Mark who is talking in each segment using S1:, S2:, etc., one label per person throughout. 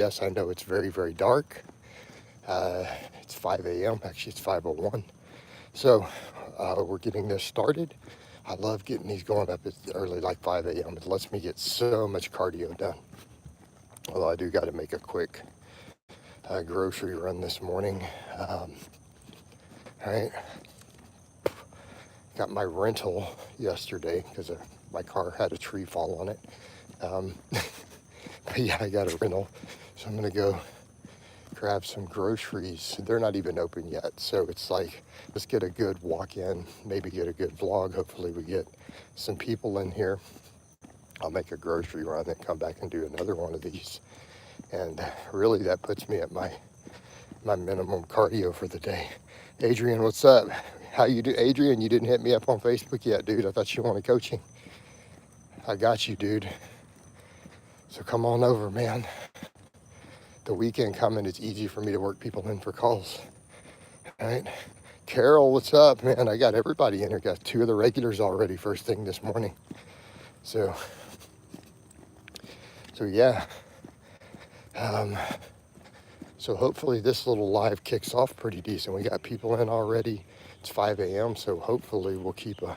S1: Yes, I know it's very, very dark. It's 5 a.m. Actually, it's 5:01. So we're getting this started. I love getting these going up as early, like 5 a.m. It lets me get so much cardio done. Although I do got to make a quick grocery run this morning. All right. Got my rental yesterday because my car had a tree fall on it. But yeah, I got a rental. So I'm going to go grab some groceries. They're not even open yet. So it's like, let's get a good walk in, maybe get a good vlog. Hopefully we get some people in here. I'll make a grocery run and come back and do another one of these. And really that puts me at my minimum cardio for the day. Adrian, what's up? How you do? Adrian, you didn't hit me up on Facebook yet, dude. I thought you wanted coaching. I got you, dude. So come on over, man. The weekend coming, it's easy for me to work people in for calls. All right. Carol, what's up, man? I got everybody in here. Got 2 of the regulars already first thing this morning. So yeah. So hopefully this little live kicks off pretty decent. We got people in already. It's 5 a.m. So hopefully we'll keep a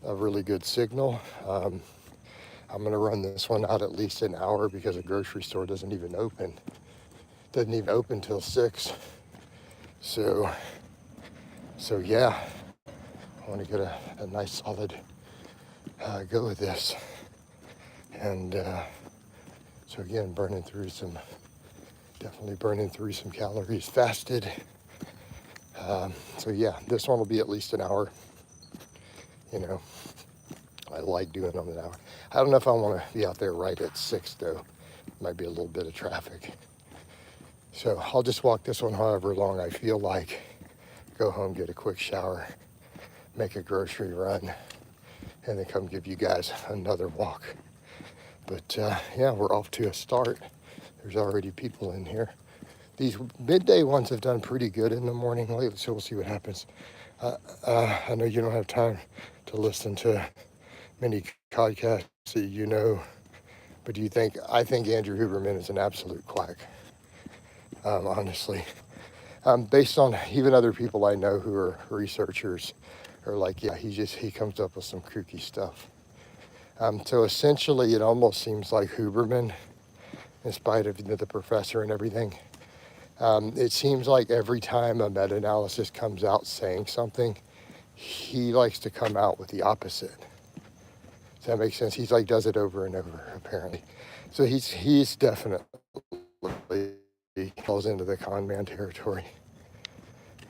S1: really good signal. I'm going to run this one out at least an hour because the grocery store doesn't even open. Doesn't even open till 6. So yeah, I want to get a nice solid go with this. And so again, definitely burning through some calories fasted. So yeah, this one will be at least an hour. You know, I like doing them an hour. I don't know if I want to be out there right at 6 though. Might be a little bit of traffic. So I'll just walk this one however long I feel like. Go home, get a quick shower, make a grocery run, and then come give you guys another walk. But yeah, we're off to a start. There's already people in here. These midday ones have done pretty good in the morning lately, so we'll see what happens. I know you don't have time to listen to many podcasts that you know, but I think Andrew Huberman is an absolute quack, honestly. Based on even other people I know who are researchers are like, yeah, he comes up with some kooky stuff. So essentially it almost seems like Huberman, in spite of the professor and everything, it seems like every time a meta-analysis comes out saying something, he likes to come out with the opposite. Does that make sense? He's like, does it over and over, apparently. So he's definitely falls into the con man territory.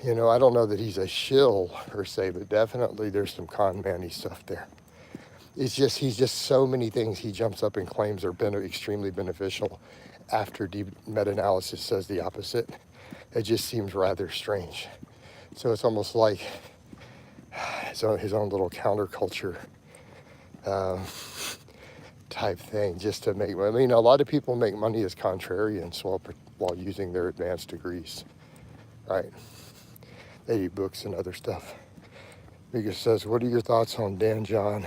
S1: You know, I don't know that he's a shill per se, but definitely there's some con man-y stuff there. He's just so many things he jumps up and claims are extremely beneficial after meta-analysis says the opposite. It just seems rather strange. So it's almost like his own little counterculture type thing, just to make. I mean, a lot of people make money as contrarians while using their advanced degrees, right? They do books and other stuff. Mika says, "What are your thoughts on Dan John?"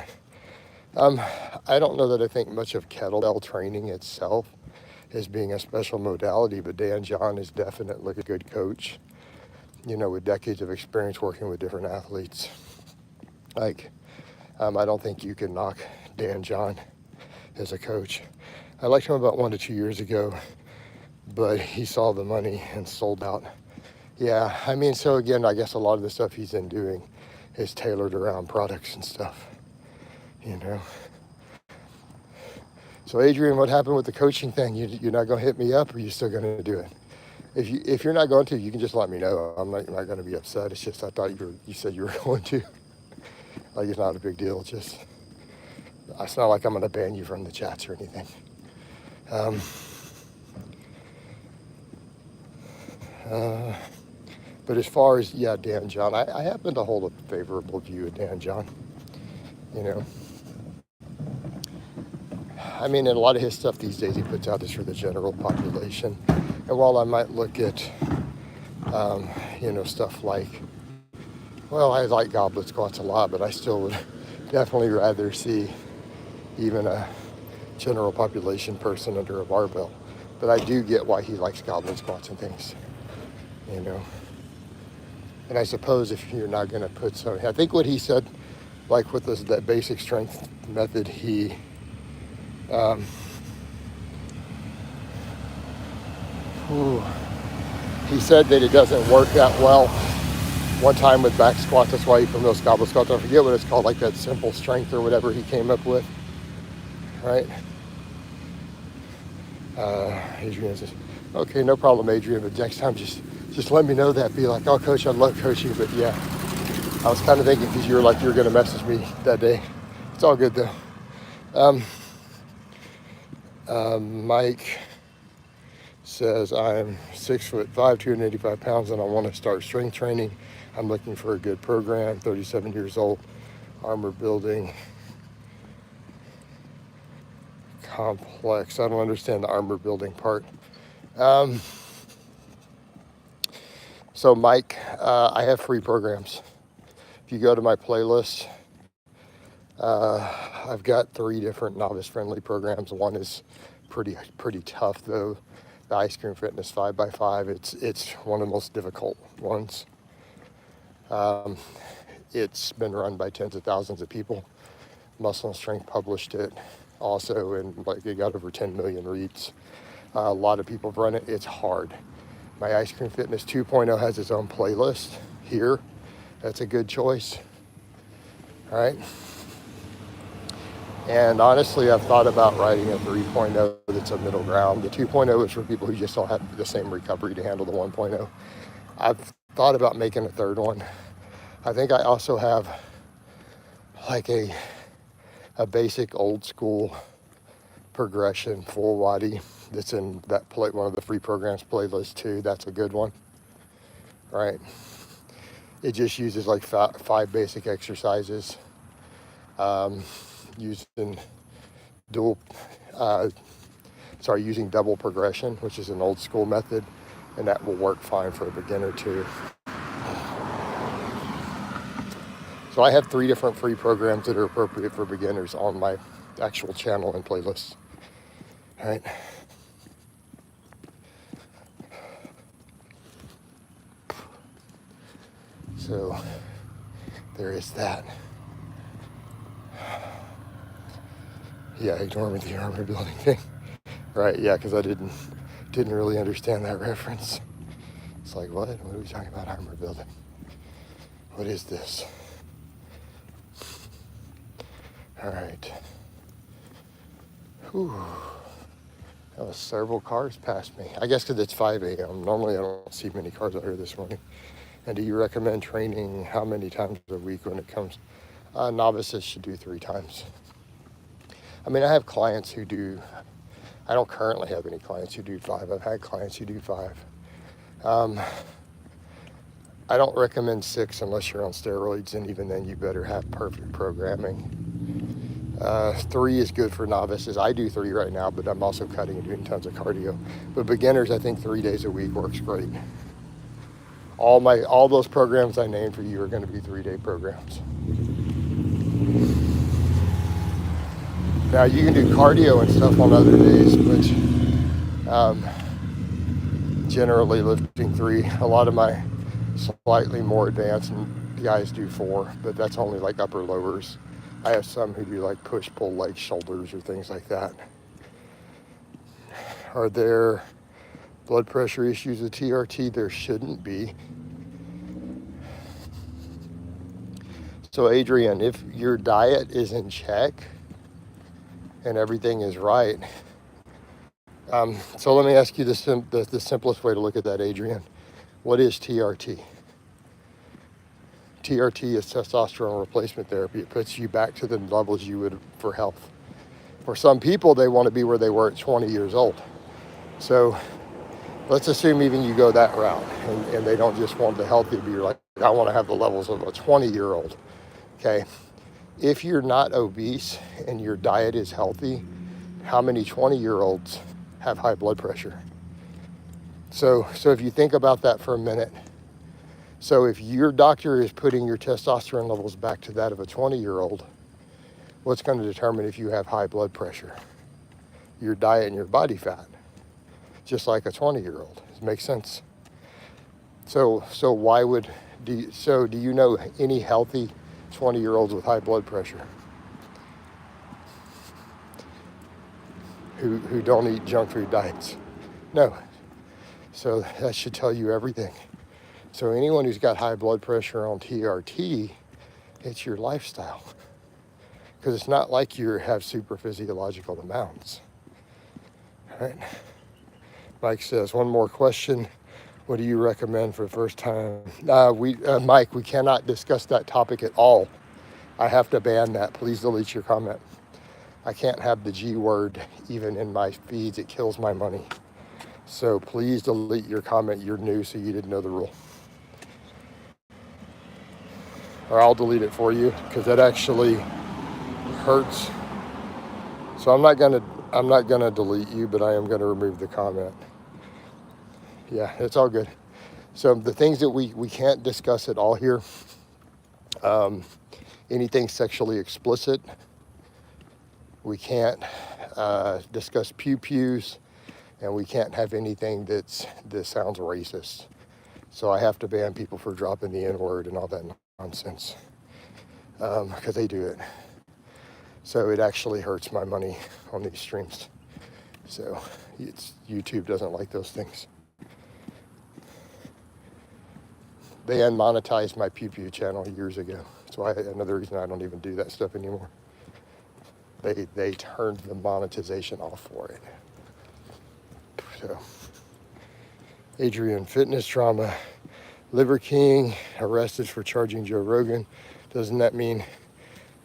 S1: I don't know that I think much of kettlebell training itself as being a special modality, but Dan John is definitely a good coach, you know, with decades of experience working with different athletes. Like, I don't think you can knock Dan John as a coach. I liked him about 1 to 2 years ago, but he saw the money and sold out. Yeah, I mean, so again, I guess a lot of the stuff he's been doing is tailored around products and stuff, you know. So Adrian, what happened with the coaching thing? You're not going to hit me up, or are you still going to do it? If you're not going to, you can just let me know. I'm not going to be upset. It's just I thought you said you were going to. Like, it's not a big deal. It's not like I'm going to ban you from the chats or anything. But as far as, yeah, Dan John, I happen to hold a favorable view of Dan John, you know. I mean, and a lot of his stuff these days he puts out is for the general population. And while I might look at, you know, stuff like, well, I like goblet squats a lot, but I still would definitely rather see even a general population person under a barbell. but I do get why he likes goblet squats and things, you know. And I suppose if you're not going to put some, I think what he said, like with this, that basic strength method, he said that it doesn't work that well one time with back squats. That's why he promotes goblet squats. I forget what it's called, like that simple strength or whatever he came up with, right? Adrian says, okay, no problem, Adrian, but next time just let me know that. Be like, oh, coach, I love coaching, but yeah, I was kind of thinking because you were like, you were going to message me that day. It's all good though. Mike says, I'm 6'5", 285 pounds, and I want to start strength training. I'm looking for a good program, 37 years old, armor building complex. I don't understand the armor building part. So Mike, I have free programs. If you go to my playlist, I've got 3 different novice-friendly programs. One is pretty tough though. The Ice Cream Fitness 5x5. It's one of the most difficult ones. It's been run by tens of thousands of people. Muscle and Strength published it also, and like it got over 10 million reads. A lot of people have run it. It's hard. My Ice Cream Fitness 2.0 has its own playlist here. That's a good choice. All right. And honestly, I've thought about writing a 3.0 that's a middle ground. The 2.0 is for people who just don't have the same recovery to handle the 1.0. I've thought about making a third one. I think I also have like a basic old school progression full body that's in that one of the free programs playlist too. That's a good one, right? It just uses like 5 basic exercises, using using double progression, which is an old school method, and that will work fine for a beginner too. So I have 3 different free programs that are appropriate for beginners on my actual channel and playlist. All right. So there is that. Yeah, ignore me the armor building thing. Right, yeah, because I didn't really understand that reference. It's like, what? What are we talking about armor building? What is this? All right. Whew. That was several cars past me. I guess because it's 5 a.m. Normally I don't see many cars out here this morning. And do you recommend training how many times a week when it comes? Novices should do 3 times. I mean, I have clients who do, I don't currently have any clients who do 5. I've had clients who do 5. I don't recommend 6 unless you're on steroids, and even then you better have perfect programming. 3 is good for novices. I do 3 right now, but I'm also cutting and doing tons of cardio. But beginners, I think 3 days a week works great. All those programs I named for you are going to be 3-day programs. Now you can do cardio and stuff on other days, but generally lifting 3. A lot of my slightly more advanced guys do 4, but that's only like upper lowers. I have some who do like push, pull, leg, shoulders, or things like that. Are there blood pressure issues with TRT? There shouldn't be. So Adrian, if your diet is in check and everything is right, so let me ask you the simplest way to look at that, Adrian. What is TRT? TRT is testosterone replacement therapy. It puts you back to the levels you would for health. For some people, they want to be where they were at 20 years old. So let's assume even you go that route and they don't just want the healthy to be like, I want to have the levels of a 20-year-old. Okay. If you're not obese and your diet is healthy, how many 20-year-olds have high blood pressure? So if you think about that for a minute, so if your doctor is putting your testosterone levels back to that of a 20-year-old, what's going to determine if you have high blood pressure? Your diet and your body fat. just like a 20-year-old. It makes sense. So why would, do you know any healthy 20-year-olds with high blood pressure who don't eat junk food diets? No. So that should tell you everything. So anyone who's got high blood pressure on TRT, it's your lifestyle. Because it's not like you have super physiological amounts. All right. Mike says, one more question. What do you recommend for the first time? Mike, we cannot discuss that topic at all. I have to ban that. Please delete your comment. I can't have the G word even in my feeds. It kills my money. So please delete your comment. You're new, so you didn't know the rule. Or I'll delete it for you because that actually hurts. So I'm not gonna delete you, but I am gonna remove the comment. Yeah, it's all good. So the things that we can't discuss at all here, anything sexually explicit. We can't discuss pew-pews, and we can't have anything that sounds racist. So I have to ban people for dropping the N-word and all that nonsense because they do it. So it actually hurts my money on these streams. So YouTube doesn't like those things. They unmonetized my pew-pew channel years ago. That's why another reason I don't even do that stuff anymore. They turned the monetization off for it. So, Adrian, fitness trauma, Liver King arrested for charging Joe Rogan. Doesn't that mean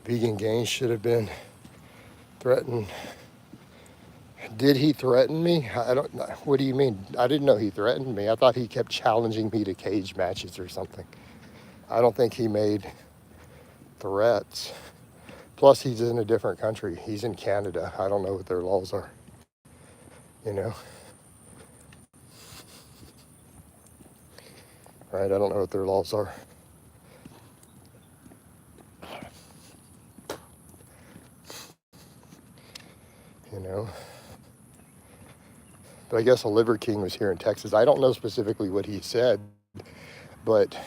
S1: Vegan Gains should have been threatened? Did he threaten me? I don't know. What do you mean? I didn't know he threatened me. I thought he kept challenging me to cage matches or something. I don't think he made threats. Plus, he's in a different country. He's in Canada. I don't know what their laws are. You know? Right? I don't know what their laws are. You know? But I guess a Liver King was here in Texas. I don't know specifically what he said, but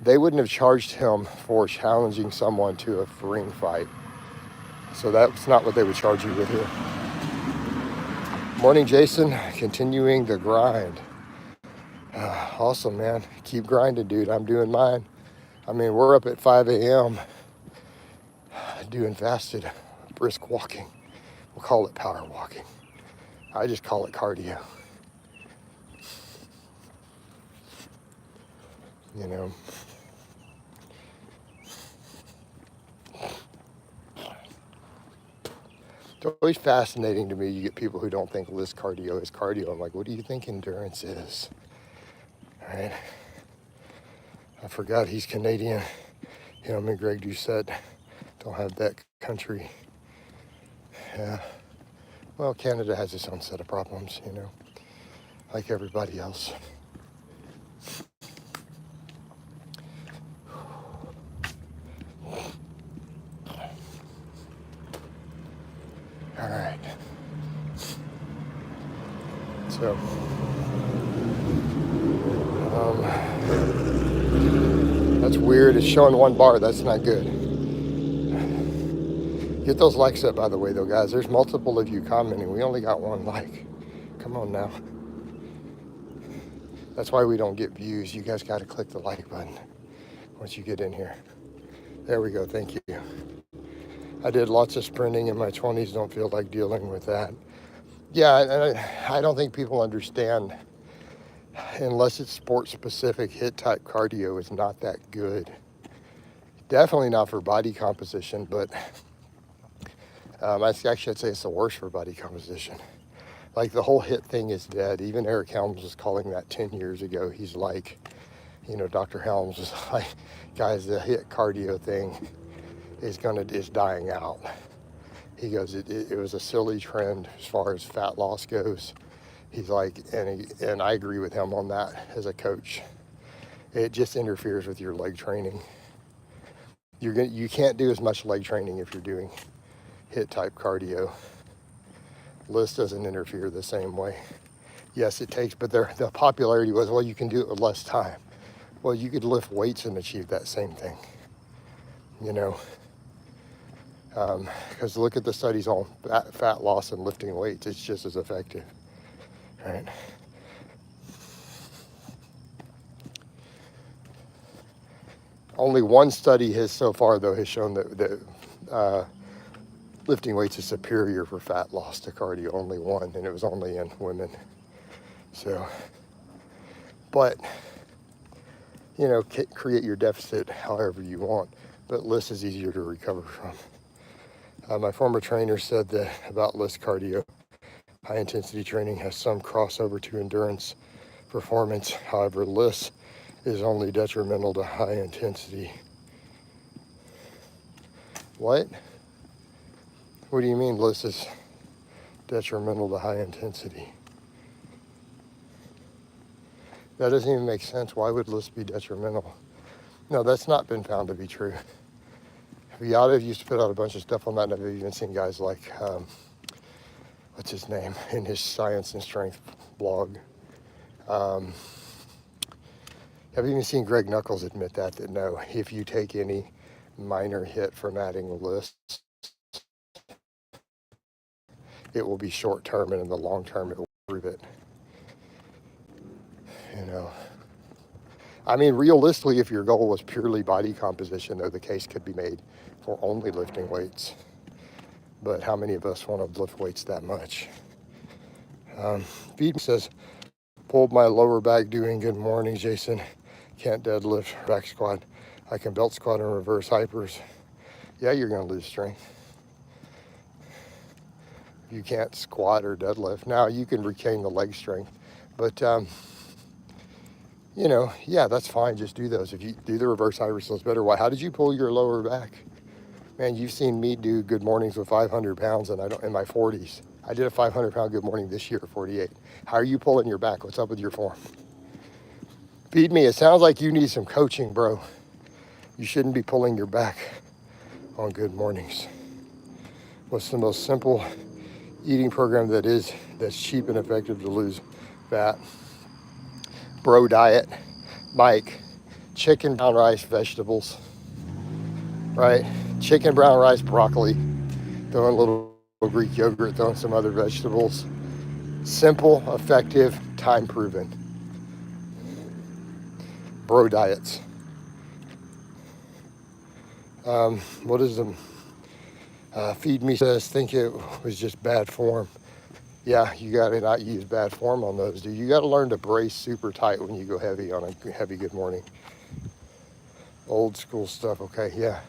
S1: they wouldn't have charged him for challenging someone to a ring fight. So that's not what they would charge you with here. Morning, Jason. Continuing the grind. Awesome, man. Keep grinding, dude. I'm doing mine. I mean, we're up at 5 a.m. doing fasted brisk walking. We'll call it power walking. I just call it cardio. You know? It's always fascinating to me. You get people who don't think list cardio is cardio. I'm like, what do you think endurance is? All right. I forgot he's Canadian. Him and Greg Doucette don't have that country. Yeah. Well, Canada has its own set of problems, you know, like everybody else. All right. So, that's weird. It's showing one bar. That's not good. Get those likes up, by the way, though, guys. There's multiple of you commenting. We only got one like. Come on now. That's why we don't get views. You guys got to click the like button once you get in here. There we go. Thank you. I did lots of sprinting in my 20s. Don't feel like dealing with that. Yeah, I don't think people understand. Unless it's sport specific, HIIT type cardio is not that good. Definitely not for body composition, but I'd say it's the worst for body composition. Like the whole HIIT thing is dead. Even Eric Helms was calling that 10 years ago. He's like, you know, Dr. Helms was like, guys, the HIIT cardio thing is dying out. He goes, it was a silly trend as far as fat loss goes. He's like, and I agree with him on that as a coach. It just interferes with your leg training. You can't do as much leg training if you're doing HIIT type cardio. List doesn't interfere the same way. Yes, it takes, but the popularity was, well, you can do it with less time. Well, you could lift weights and achieve that same thing, you know, because look at the studies on fat loss and lifting weights. It's just as effective, right? Only one study has so far, though, has shown that lifting weights is superior for fat loss to cardio. Only one, and it was only in women. So, but, you know, create your deficit however you want, but LISS is easier to recover from. My former trainer said that about LISS cardio, high intensity training has some crossover to endurance performance. However, LISS is only detrimental to high intensity. What? What do you mean LISS is detrimental to high intensity? That doesn't even make sense. Why would LISS be detrimental? No, that's not been found to be true. Viata used to put out a bunch of stuff on that, and I've even seen guys like, what's his name, in his Science and Strength blog. I've even seen Greg Nuckols admit that no, if you take any minor hit from adding LISS, it will be short term, and in the long term, it will prove it. You know, I mean, realistically, if your goal was purely body composition, though, the case could be made for only lifting weights. But how many of us want to lift weights that much? Feed says, pulled my lower back doing good morning, Jason. Can't deadlift, back squat. I can belt squat and reverse hypers. Yeah, you're going to lose strength. You can't squat or deadlift. Now, you can retain the leg strength. But, you know, yeah, that's fine. Just do those. If you do the reverse hypers, it's better. Why? How did you pull your lower back? Man, you've seen me do good mornings with 500 pounds and in my 40s. I did a 500-pound good morning this year at 48. How are you pulling your back? What's up with your form? Feed me. It sounds like you need some coaching, bro. You shouldn't be pulling your back on good mornings. What's the most simple eating program that's cheap and effective to lose fat? Bro diet. Mike, chicken, brown rice, vegetables, right? Chicken, brown rice, broccoli, throwing a little Greek yogurt, throwing some other vegetables. Simple, effective, time proven. Bro diets. What is them? Feed me says, think it was just bad form. Yeah, you got to not use bad form on those, dude. You got to learn to brace super tight when you go heavy on a heavy good morning. Old school stuff, okay, yeah.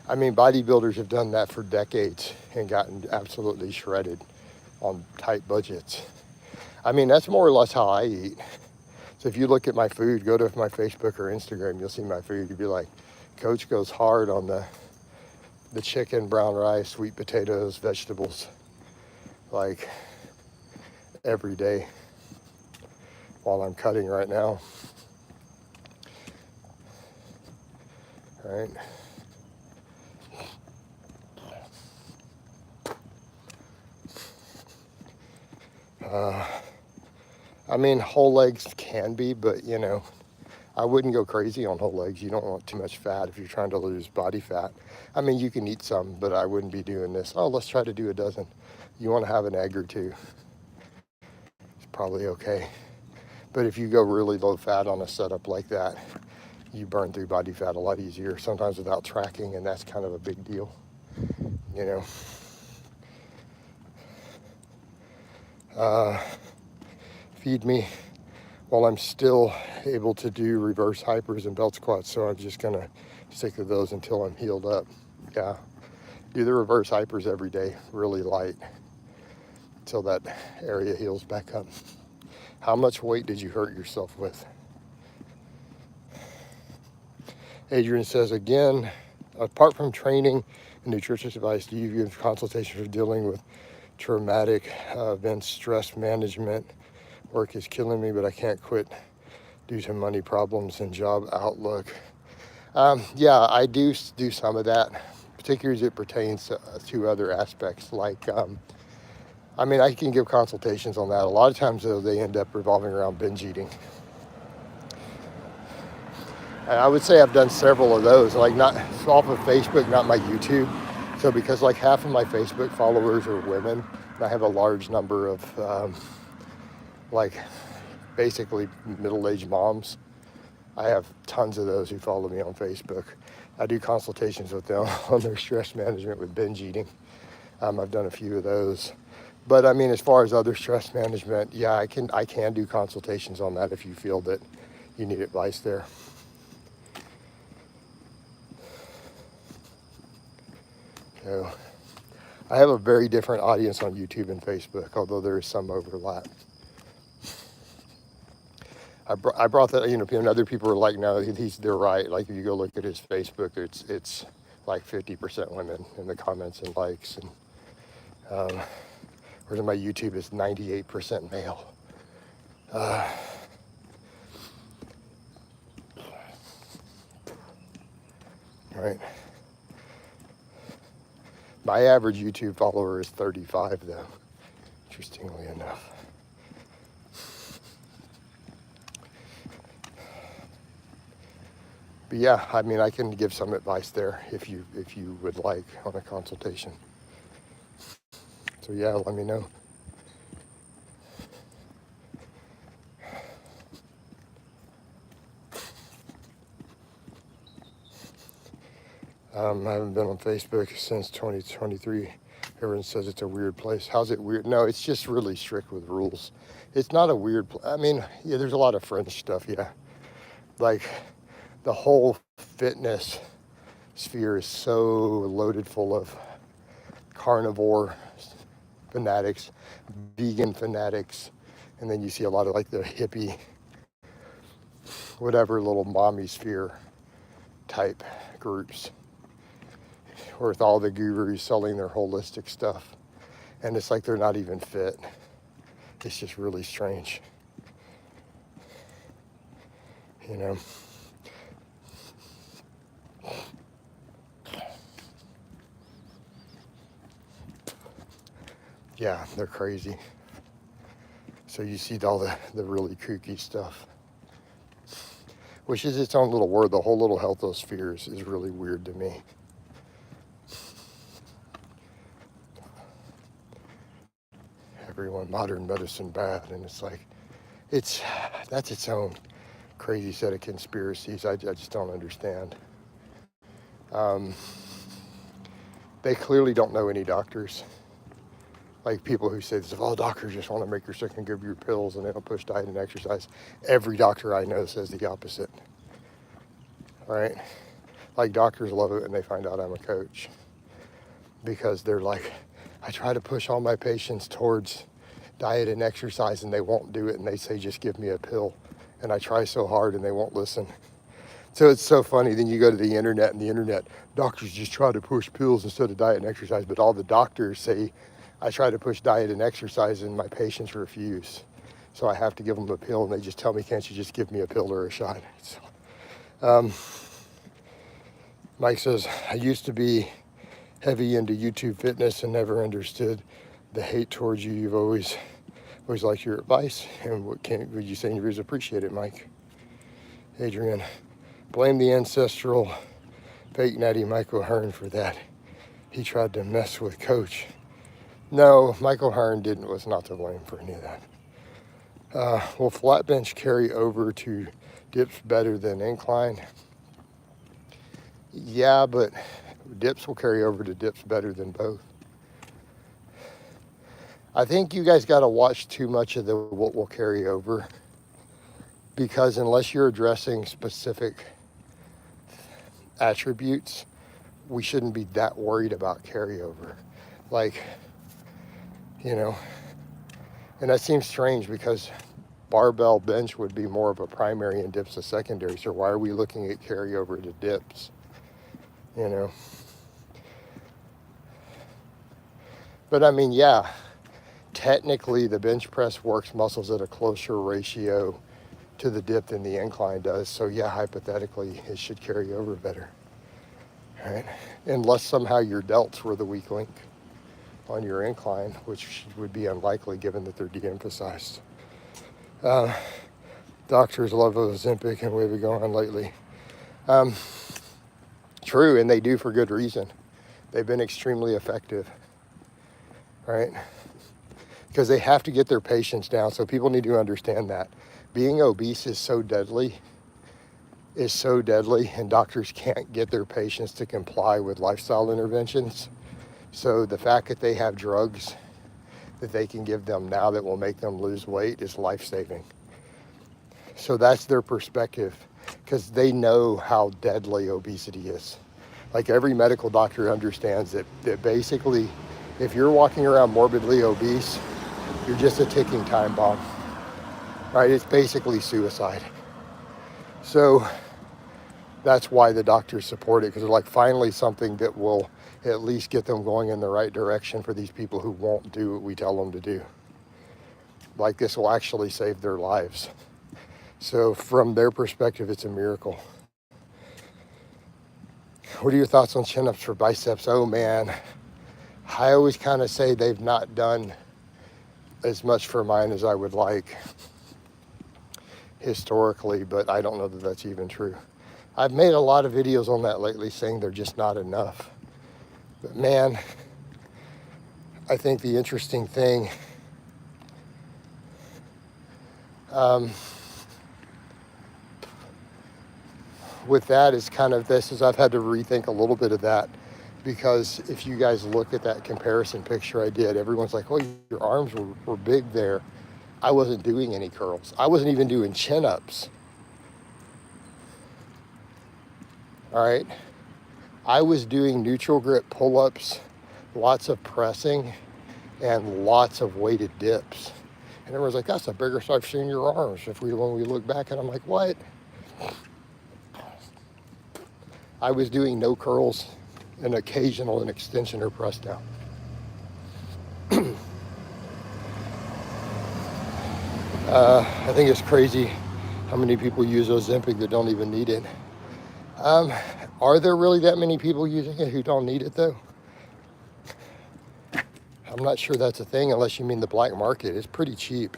S1: I mean, bodybuilders have done that for decades and gotten absolutely shredded on tight budgets. I mean, that's more or less how I eat. So if you look at my food, go to my Facebook or Instagram, you'll see my food. You'll be like, Coach goes hard on the chicken, brown rice, sweet potatoes, vegetables, like every day while I'm cutting right now. All right. I mean, whole legs can be, but you know, I wouldn't go crazy on whole legs. You don't want too much fat if you're trying to lose body fat. I mean, you can eat some, but I wouldn't be doing this. Oh, let's try to do a dozen. You want to have an egg or two. It's probably okay. But if you go really low fat on a setup like that, you burn through body fat a lot easier, sometimes without tracking, and that's kind of a big deal, you know. Feed me while I'm still able to do reverse hypers and belt squats, so I'm just gonna stick to those until I'm healed up. Yeah, do the reverse hypers every day, really light, until that area heals back up. How much weight did you hurt yourself with? Adrian says, again, apart from training and nutrition advice, do you give consultation for dealing with traumatic events, stress management? Work is killing me, but I can't quit due to money problems and job outlook. Yeah, I do some of that, particularly as it pertains to other aspects like I mean, I can give consultations on that. A lot of times, though, they end up revolving around binge eating. And I would say I've done several of those, like not off of Facebook, not my YouTube. So because like half of my Facebook followers are women, and I have a large number of like basically middle-aged moms. I have tons of those who follow me on Facebook. I do consultations with them on their stress management with binge eating. I've done a few of those. But I mean, as far as other stress management, yeah, I can do consultations on that if you feel that you need advice there. So I have a very different audience on YouTube and Facebook, although there is some overlap. I brought that, you know, and other people are like, no, they're right. Like if you go look at his Facebook, it's like 50% women in the comments and likes, and whereas my YouTube is 98% male. Right. My average YouTube follower is 35, though, interestingly enough. But yeah, I mean, I can give some advice there if you would like on a consultation. So yeah, let me know. I haven't been on Facebook since 2023. Everyone says it's a weird place. How's it weird? No, it's just really strict with rules. It's not a weird place. I mean, yeah, there's a lot of fringe stuff, yeah. Like the whole fitness sphere is so loaded full of carnivore fanatics, vegan fanatics, and then you see a lot of like the hippie, whatever little mommy sphere type groups, with all the gurus selling their holistic stuff. And it's like they're not even fit. It's just really strange. You know? Yeah, they're crazy. So you see all the really kooky stuff, which is its own little word. The whole little healthosphere is really weird to me. Everyone, modern medicine bad, and it's like, that's its own crazy set of conspiracies. I just don't understand. They clearly don't know any doctors. Like people who say this, all doctors just want to make you sick and give you pills and they don't push diet and exercise. Every doctor I know says the opposite. Right? Like doctors love it when they find out I'm a coach, because they're like, I try to push all my patients towards diet and exercise and they won't do it, and they say just give me a pill, and I try so hard and they won't listen. So it's so funny. Then you go to the internet, and the internet, doctors just try to push pills instead of diet and exercise, but all the doctors say I try to push diet and exercise and my patients refuse, so I have to give them a pill, and they just tell me, can't you just give me a pill or a shot? So, Mike says, I used to be heavy into YouTube fitness and never understood the hate towards you. You've always liked your advice, and would you say in your views? Appreciate it, Mike. Adrian, blame the ancestral fake natty Michael Hearn for that. He tried to mess with Coach. No, Michael Hearn was not to blame for any of that. Will flat bench carry over to dips better than incline? Yeah, but dips will carry over to dips better than both. I think you guys got to watch too much of what will carry over, because unless you're addressing specific attributes, we shouldn't be that worried about carryover. Like, you know, and that seems strange because barbell bench would be more of a primary and dips a secondary. So why are we looking at carryover to dips? You know? But I mean, yeah, technically the bench press works muscles at a closer ratio to the dip than the incline does. So yeah, hypothetically, it should carry over better, right? Unless somehow your delts were the weak link. on your incline, which would be unlikely given that they're de-emphasized. Doctors love Ozempic and we've been going on lately. True, and they do for good reason. They've been extremely effective, right? Because they have to get their patients down. So people need to understand that. Being obese is so deadly, and doctors can't get their patients to comply with lifestyle interventions. So the fact that they have drugs that they can give them now that will make them lose weight is life-saving. So that's their perspective, because they know how deadly obesity is. Like every medical doctor understands that basically, if you're walking around morbidly obese, you're just a ticking time bomb, right? It's basically suicide. So that's why the doctors support it, because they're like, finally something that will at least get them going in the right direction for these people who won't do what we tell them to do. Like, this will actually save their lives. So from their perspective, it's a miracle. What are your thoughts on chin-ups for biceps? Oh man, I always kind of say they've not done as much for mine as I would like historically, but I don't know that that's even true. I've made a lot of videos on that lately saying they're just not enough. But man, I think the interesting thing with that is kind of this, is I've had to rethink a little bit of that, because if you guys look at that comparison picture I did, everyone's like, oh, your arms were big there. I wasn't doing any curls. I wasn't even doing chin-ups. All right. I was doing neutral grip pull-ups, lots of pressing, and lots of weighted dips. And everyone's like, that's the biggest I've seen your arms when we look back. And I'm like, what? I was doing no curls and occasional an extension or press down. I think it's crazy how many people use Ozempic that don't even need it. Are there really that many people using it who don't need it though? I'm not sure that's a thing, unless you mean the black market. It's pretty cheap.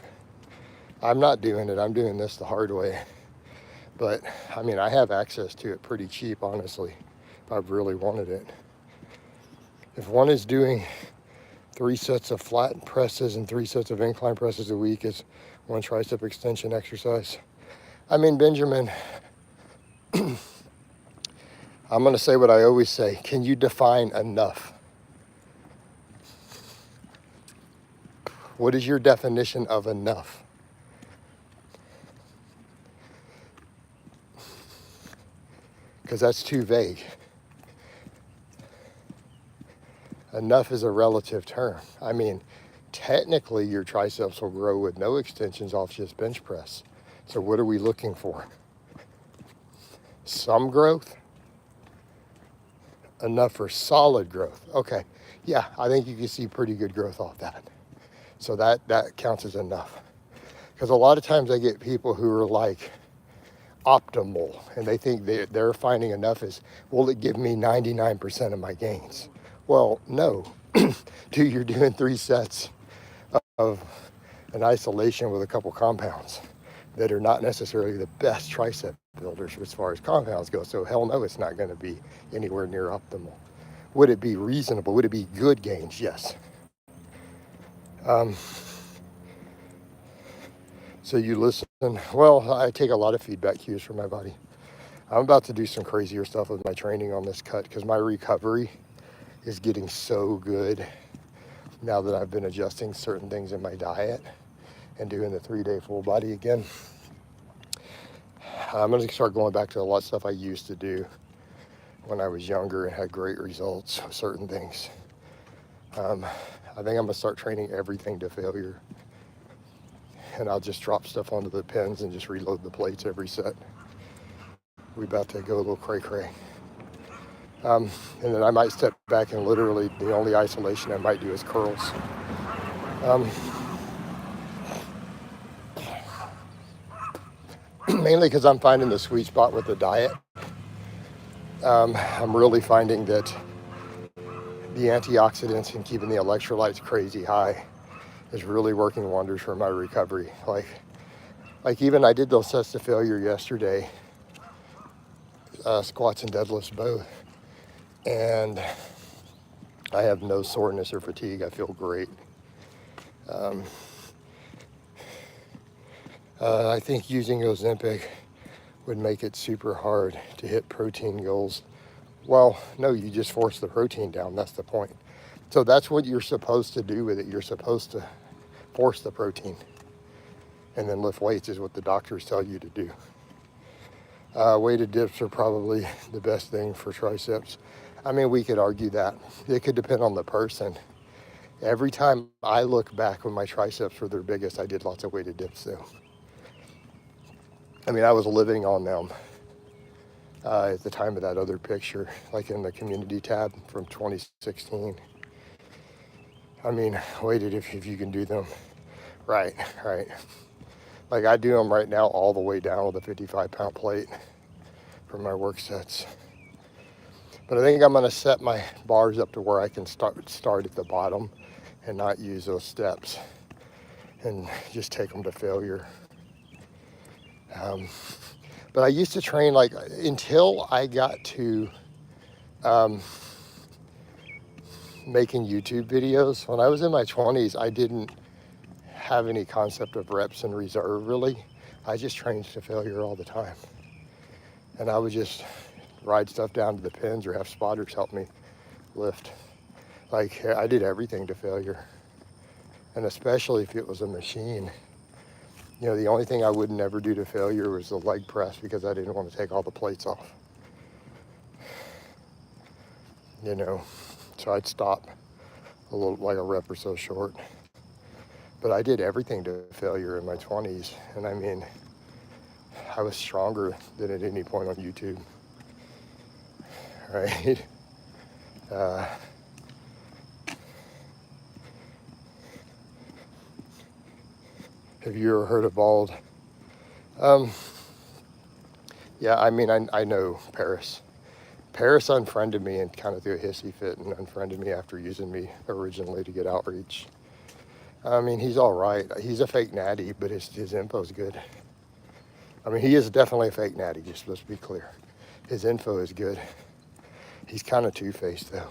S1: I'm not doing it. I'm doing this the hard way. But I mean, I have access to it pretty cheap, honestly, if I've really wanted it. If one is doing 3 sets of flat presses and 3 sets of incline presses a week, is 1 tricep extension exercise. I mean, Benjamin, I'm going to say what I always say. Can you define enough? What is your definition of enough? Because that's too vague. Enough is a relative term. I mean, technically your triceps will grow with no extensions off just bench press. So what are we looking for? Some growth? Enough for solid growth. Okay, yeah, I think you can see pretty good growth off that. So that counts as enough. Because a lot of times I get people who are like optimal, and they think they're finding enough is, will it give me 99% of my gains? Well, no. You're doing 3 sets of an isolation with a couple compounds that are not necessarily the best tricep builders as far as compounds go. So hell no, it's not going to be anywhere near optimal. Would it be reasonable? Would it be good gains? Yes. So you listen. Well, I take a lot of feedback cues from my body. I'm about to do some crazier stuff with my training on this cut, because my recovery is getting so good now that I've been adjusting certain things in my diet and doing the 3-day full body again. I'm going to start going back to a lot of stuff I used to do when I was younger and had great results with certain things. I think I'm going to start training everything to failure. And I'll just drop stuff onto the pins and just reload the plates every set. We're about to go a little cray-cray. And then I might step back and literally the only isolation I might do is curls. Mainly because I'm finding the sweet spot with the diet. I'm really finding that the antioxidants and keeping the electrolytes crazy high is really working wonders for my recovery. Like even I did those sets to failure yesterday, squats and deadlifts both, and I have no soreness or fatigue. I feel great. I think using Ozempic would make it super hard to hit protein goals. Well, no, you just force the protein down. That's the point. So that's what you're supposed to do with it. You're supposed to force the protein and then lift weights is what the doctors tell you to do. Weighted dips are probably the best thing for triceps. I mean, we could argue that. It could depend on the person. Every time I look back when my triceps were their biggest, I did lots of weighted dips though. I mean, I was living on them at the time of that other picture, like in the community tab from 2016. I mean, weighted if you can do them. Right. Like I do them right now all the way down with a 55-pound plate for my work sets. But I think I'm going to set my bars up to where I can start at the bottom and not use those steps and just take them to failure. But I used to train like until I got to making YouTube videos. When I was in my 20s, I didn't have any concept of reps and reserve really. I just trained to failure all the time. And I would just ride stuff down to the pins or have spotters help me lift. Like I did everything to failure. And especially if it was a machine. You know, the only thing I would never do to failure was the leg press because I didn't want to take all the plates off. You know, so I'd stop a little, like a rep or so short. But I did everything to failure in my 20s. And I mean, I was stronger than at any point on YouTube, right? Have you ever heard of bald? Yeah, I mean, I know Paris. Paris unfriended me and kind of threw a hissy fit and unfriended me after using me originally to get outreach. I mean, he's all right. He's a fake natty, but his info's good. I mean, he is definitely a fake natty, just let's be clear. His info is good. He's kind of two-faced, though.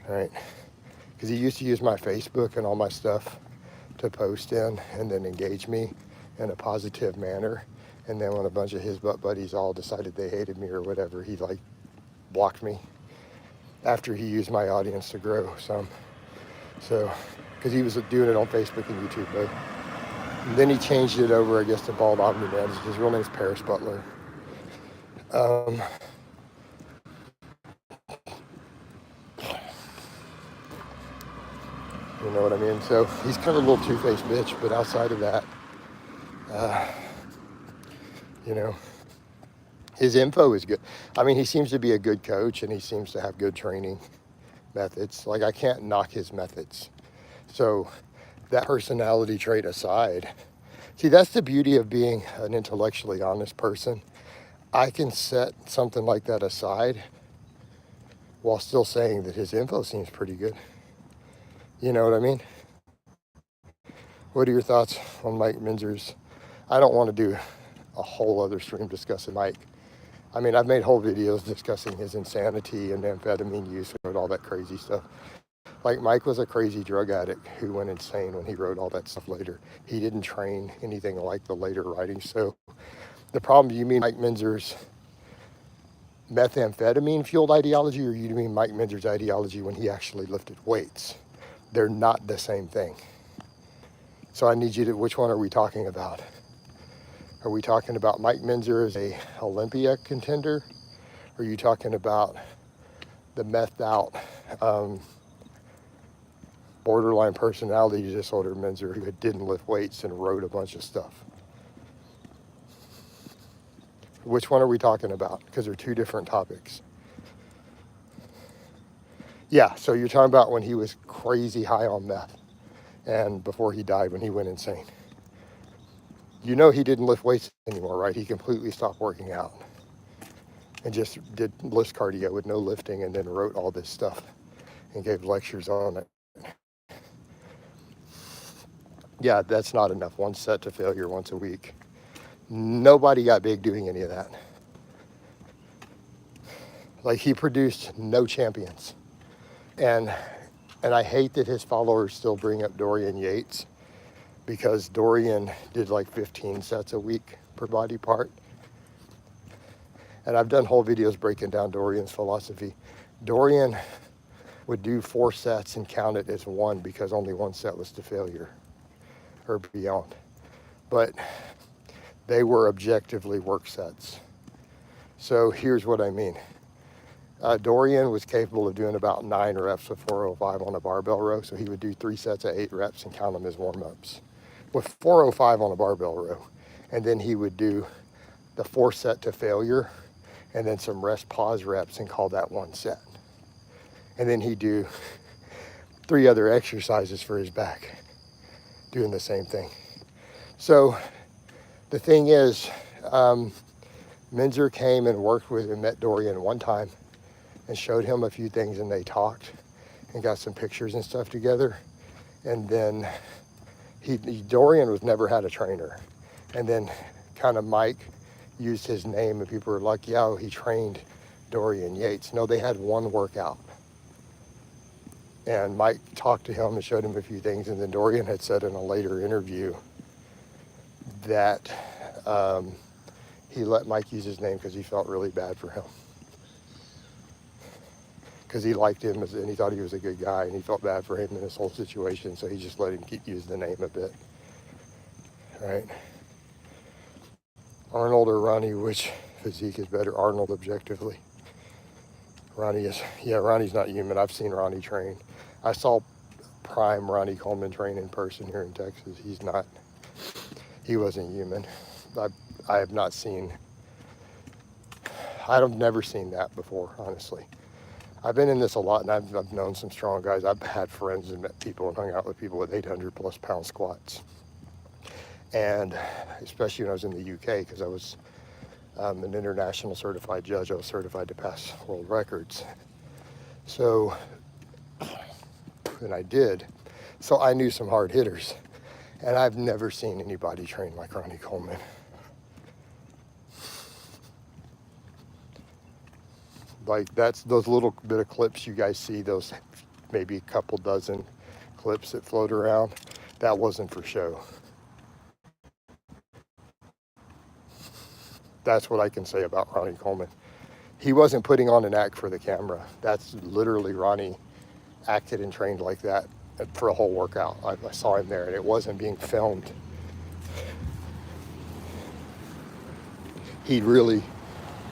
S1: All right. Because he used to use my Facebook and all my stuff to post in and then engage me in a positive manner. And then when a bunch of his butt buddies all decided they hated me or whatever, he like blocked me after he used my audience to grow some. So, because he was doing it on Facebook and YouTube both. And then he changed it over, I guess, to Bald Omni-Man. His real name's Paris Butler. You know what I mean? So he's kind of a little two-faced bitch, but outside of that, you know, his info is good. I mean, he seems to be a good coach and he seems to have good training methods. Like I can't knock his methods. So that personality trait aside, see, that's the beauty of being an intellectually honest person. I can set something like that aside while still saying that his info seems pretty good. You know what I mean? What are your thoughts on Mike Minzer's? I don't want to do a whole other stream discussing Mike. I mean, I've made whole videos discussing his insanity and amphetamine use and all that crazy stuff. Like Mike was a crazy drug addict who went insane when he wrote all that stuff later. He didn't train anything like the later writings. So the problem, you mean Mike Minzer's methamphetamine fueled ideology, or you mean Mike Minzer's ideology when he actually lifted weights? They're not the same thing. So I need you to, which one are we talking about? Are we talking about Mike Minzer as a Olympia contender? Or are you talking about the methed out borderline personality disorder Minzer who didn't lift weights and wrote a bunch of stuff? Which one are we talking about? Because they're two different topics. Yeah, so you're talking about when he was crazy high on meth and before he died when he went insane. You know he didn't lift weights anymore, right? He completely stopped working out. and just did list cardio with no lifting, and then wrote all this stuff and gave lectures on it. Yeah, that's not enough. One set to failure once a week. Nobody got big doing any of that. Like, he produced no champions. And I hate that his followers still bring up Dorian Yates, because Dorian did like 15 sets a week per body part. And I've done whole videos breaking down Dorian's philosophy. Dorian would do 4 sets and count it as one, because only one set was to failure or beyond. But they were objectively work sets. So here's what I mean. Dorian was capable of doing about 9 reps with 405 on a barbell row. So he would do 3 sets of 8 reps and count them as warm-ups with 405 on a barbell row. And then he would do the 4 set to failure and then some rest pause reps and call that 1 set. And then he'd do 3 other exercises for his back, doing the same thing. So the thing is, Minzer came and worked with and met Dorian one time and showed him a few things, and they talked and got some pictures and stuff together. And then Dorian was never had a trainer. And then kind of Mike used his name, and people were like, yeah, he trained Dorian Yates. No, they had one workout. And Mike talked to him and showed him a few things. And then Dorian had said in a later interview that he let Mike use his name because he felt really bad for him. Because he liked him and he thought he was a good guy, and he felt bad for him in this whole situation. So he just let him use the name a bit. Right? Arnold or Ronnie, which physique is better? Arnold, objectively. Ronnie's not human. I've seen Ronnie train. I saw prime Ronnie Coleman train in person here in Texas. He wasn't human. I have not seen, I've never seen that before, honestly. I've been in this a lot, and I've known some strong guys. I've had friends and met people and hung out with people with 800 plus pound squats. And especially when I was in the UK, because I was an international certified judge. I was certified to pass world records. So, and I did. So I knew some hard hitters. And I've never seen anybody train like Ronnie Coleman. Like, that's those little bit of clips you guys see, those maybe a couple dozen clips that float around, that wasn't for show. That's what I can say about Ronnie Coleman. He wasn't putting on an act for the camera. That's literally Ronnie acted and trained like that for a whole workout. I saw him there, and it wasn't being filmed. He really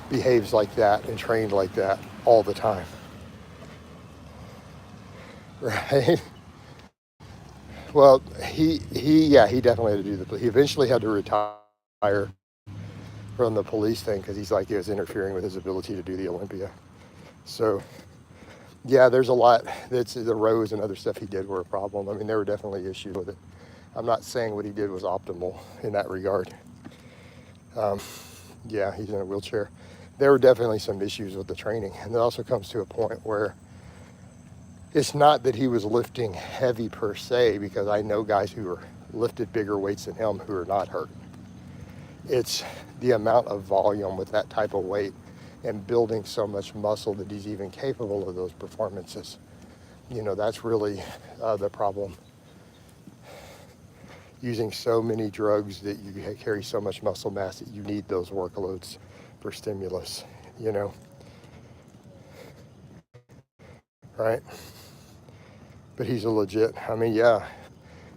S1: behaves like that and trained like that all the time. Right? Well, he definitely had to do he eventually had to retire from the police thing because he's like, it was interfering with his ability to do the Olympia. So yeah, there's a lot that's the rows and other stuff he did were a problem. I mean, there were definitely issues with it. I'm not saying what he did was optimal in that regard. Yeah, he's in a wheelchair. There were definitely some issues with the training. And it also comes to a point where it's not that he was lifting heavy per se, because I know guys who are lifted bigger weights than him who are not hurt. It's the amount of volume with that type of weight and building so much muscle that he's even capable of those performances. You know, that's really the problem. Using so many drugs that you carry so much muscle mass that you need those workloads for stimulus, you know. Right? But he's a legit, I mean, yeah,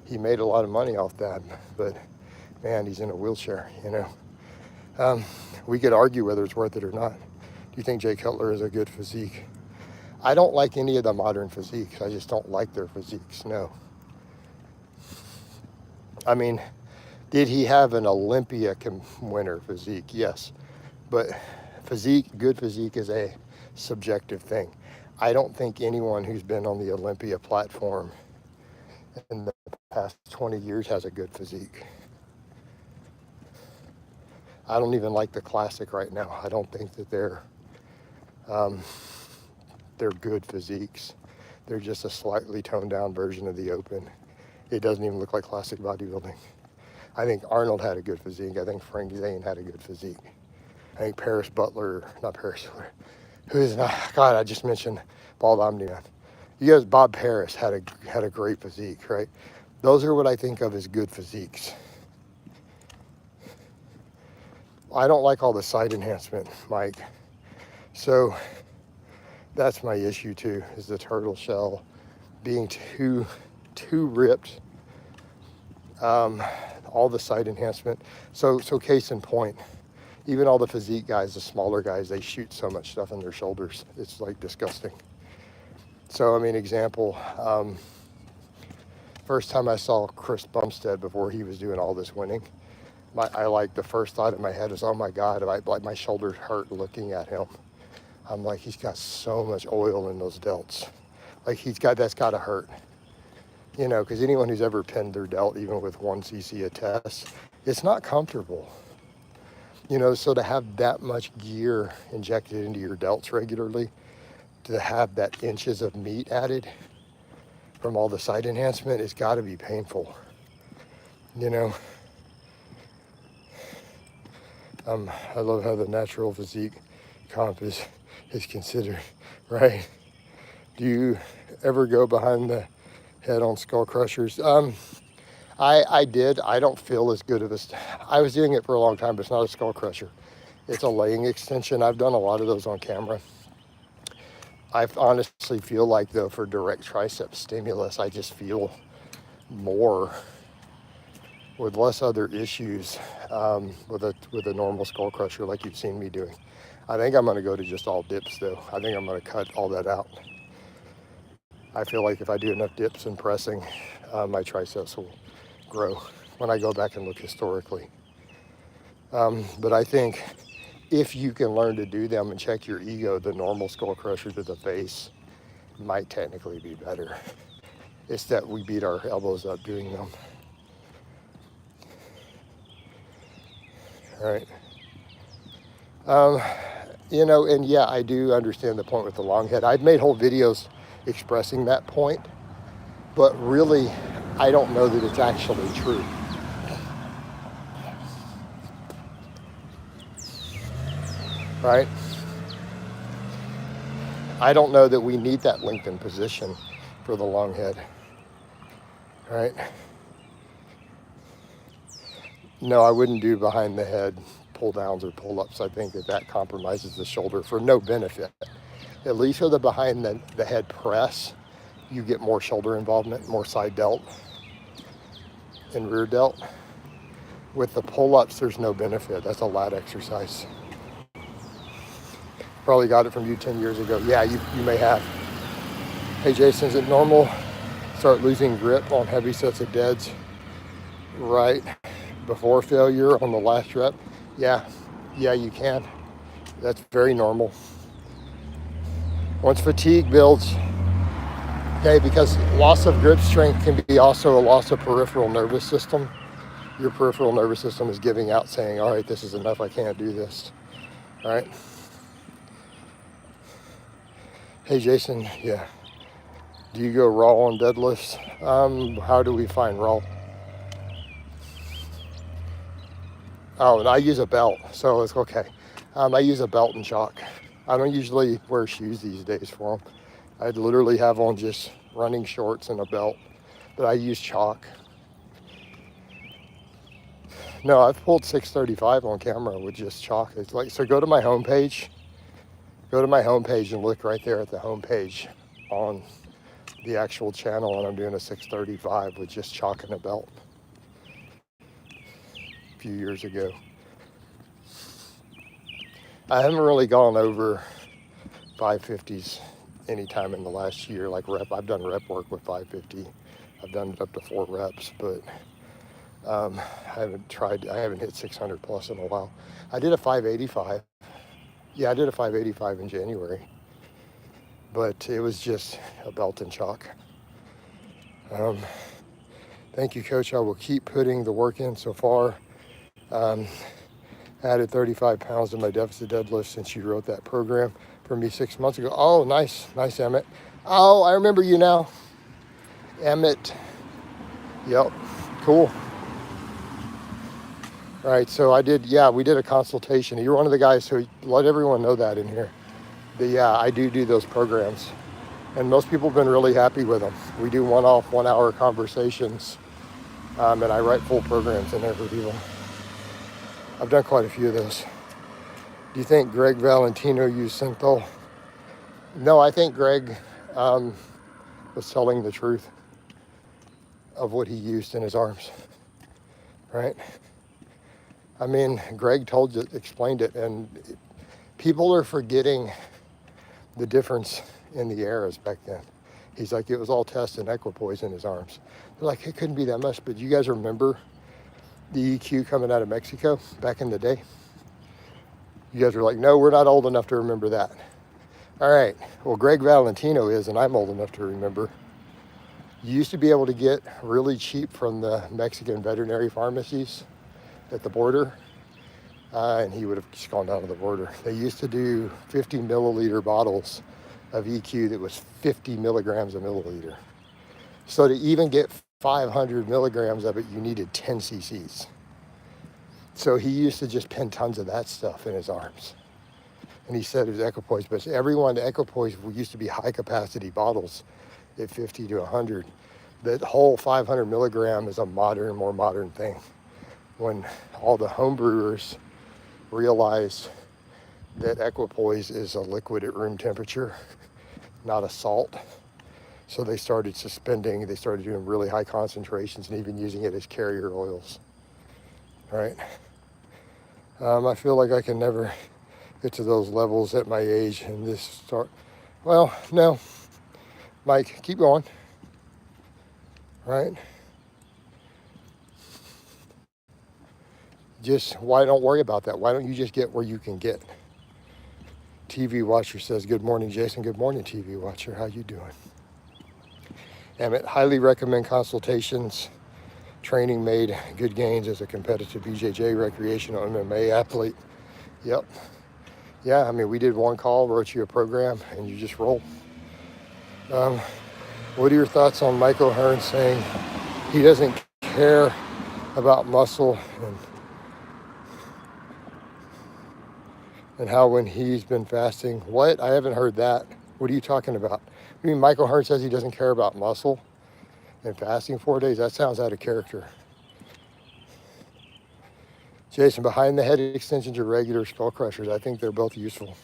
S1: he made a lot of money off that, but man, he's in a wheelchair, you know. We could argue whether it's worth it or not. Do you think Jay Cutler is a good physique? I don't like any of the modern physiques. I just don't like their physiques, no. I mean, did he have an Olympia winner physique? Yes. But physique, good physique is a subjective thing. I don't think anyone who's been on the Olympia platform in the past 20 years has a good physique. I don't even like the Classic right now. I don't think that they're They're good physiques. They're just a slightly toned down version of the open. It doesn't even look like classic bodybuilding. I think Arnold had a good physique. I think Frank Zane had a good physique. I think who is not, God, I just mentioned Bald Omni-Man. You guys, Bob Paris had a great physique, right? Those are what I think of as good physiques. I don't like all the side enhancement, Mike. So that's my issue too, is the turtle shell being too ripped. All the side enhancement. So case in point, even all the physique guys, the smaller guys, they shoot so much stuff in their shoulders. It's like disgusting. So, I mean, example, first time I saw Chris Bumstead before he was doing all this winning, the first thought in my head is, oh my God, like my shoulders hurt looking at him. I'm like, he's got so much oil in those delts. Like that's gotta hurt. You know, because anyone who's ever pinned their delt, even with 1cc a test, it's not comfortable. You know, so to have that much gear injected into your delts regularly, to have that inches of meat added from all the side enhancement, it's got to be painful. You know, I love how the natural physique comp is considered, right? Do you ever go behind the head on skull crushers? I did. I don't feel as good of I was doing it for a long time, but it's not a skull crusher. It's a laying extension. I've done a lot of those on camera. I honestly feel like, though, for direct tricep stimulus, I just feel more with less other issues with a normal skull crusher like you've seen me doing. I think I'm going to go to just all dips, though. I think I'm going to cut all that out. I feel like if I do enough dips and pressing, my triceps will grow when I go back and look historically. But I think if you can learn to do them and check your ego, the normal skull crusher to the face might technically be better. It's that we beat our elbows up doing them. All right. You know, and yeah, I do understand the point with the long head. I've made whole videos expressing that point, but really, I don't know that it's actually true. Right? I don't know that we need that lengthened position for the long head. Right? No, I wouldn't do behind the head pull downs or pull ups. I think that compromises the shoulder for no benefit. At least with the behind the head press, you get more shoulder involvement, more side delt and rear delt. With the pull ups, there's no benefit. That's a lat exercise. Probably got it from you 10 years ago. Yeah, you may have. Hey Jason, is it normal start losing grip on heavy sets of deads right before failure on the last rep? Yeah, you can. That's very normal. Once fatigue builds, okay, because loss of grip strength can be also a loss of peripheral nervous system. Your peripheral nervous system is giving out saying, all right, this is enough, I can't do this. All right. Hey Jason, yeah. Do you go raw on deadlifts? How do we find raw? Oh, and I use a belt, so it's okay. I use a belt and chalk. I don't usually wear shoes these days for them. I literally have on just running shorts and a belt, but I use chalk. No, I've pulled 635 on camera with just chalk. It's like, so go to my homepage and look right there at the homepage on the actual channel, and I'm doing a 635 with just chalk and a belt a few years ago. I haven't really gone over 550s anytime in the last year, like I've done rep work with 550. I've done it up to 4 reps, but I haven't hit 600 plus in a while. I did a 585. Yeah, I did a 585 in January, but it was just a belt and chalk. Thank you, Coach. I will keep putting the work in so far. Added 35 pounds to my deficit deadlift since you wrote that program. for me 6 months ago. Oh, nice, Emmett. Oh, I remember you now. Emmett. Yep, cool. All right, so we did a consultation. You're one of the guys who let everyone know that in here. I do those programs. And most people have been really happy with them. We do one-off, 1-hour conversations, and I write full programs in there for people. I've done quite a few of those. Do you think Greg Valentino used synthol? No, I think Greg was telling the truth of what he used in his arms, right? I mean, Greg explained it, and people are forgetting the difference in the eras back then. He's like, it was all test and equipoise in his arms. They're like, it couldn't be that much, but you guys remember the EQ coming out of Mexico back in the day? You guys were like, no, we're not old enough to remember that. All right, well, Greg Valentino is, and I'm old enough to remember. You used to be able to get really cheap from the Mexican veterinary pharmacies at the border, and he would have just gone down to the border. They used to do 50 milliliter bottles of EQ that was 50 milligrams a milliliter. So to even get 500 milligrams of it, you needed 10 cc's. So he used to just pen tons of that stuff in his arms. And he said it was equipoise, but everyone, equipoise used to be high capacity bottles at 50 to 100. That whole 500 milligram is a more modern thing. When all the home brewers realized that equipoise is a liquid at room temperature, not a salt. So they started doing really high concentrations and even using it as carrier oils, right? I feel like I can never get to those levels at my age and well, no, Mike, keep going, right? Why don't worry about that? Why don't you just get where you can get? TV Watcher says, good morning, Jason. Good morning, TV Watcher. How you doing? Emmett, highly recommend consultations. Training made good gains as a competitive BJJ recreational MMA athlete. Yep. Yeah, I mean, we did one call, wrote you a program, and you just roll. What are your thoughts on Michael Hearn saying he doesn't care about muscle and how when he's been fasting? What? I haven't heard that. What are you talking about? You mean Michael Hearn says he doesn't care about muscle and fasting 4 days? That sounds out of character. Jason, behind the head extensions are regular skull crushers. I think they're both useful.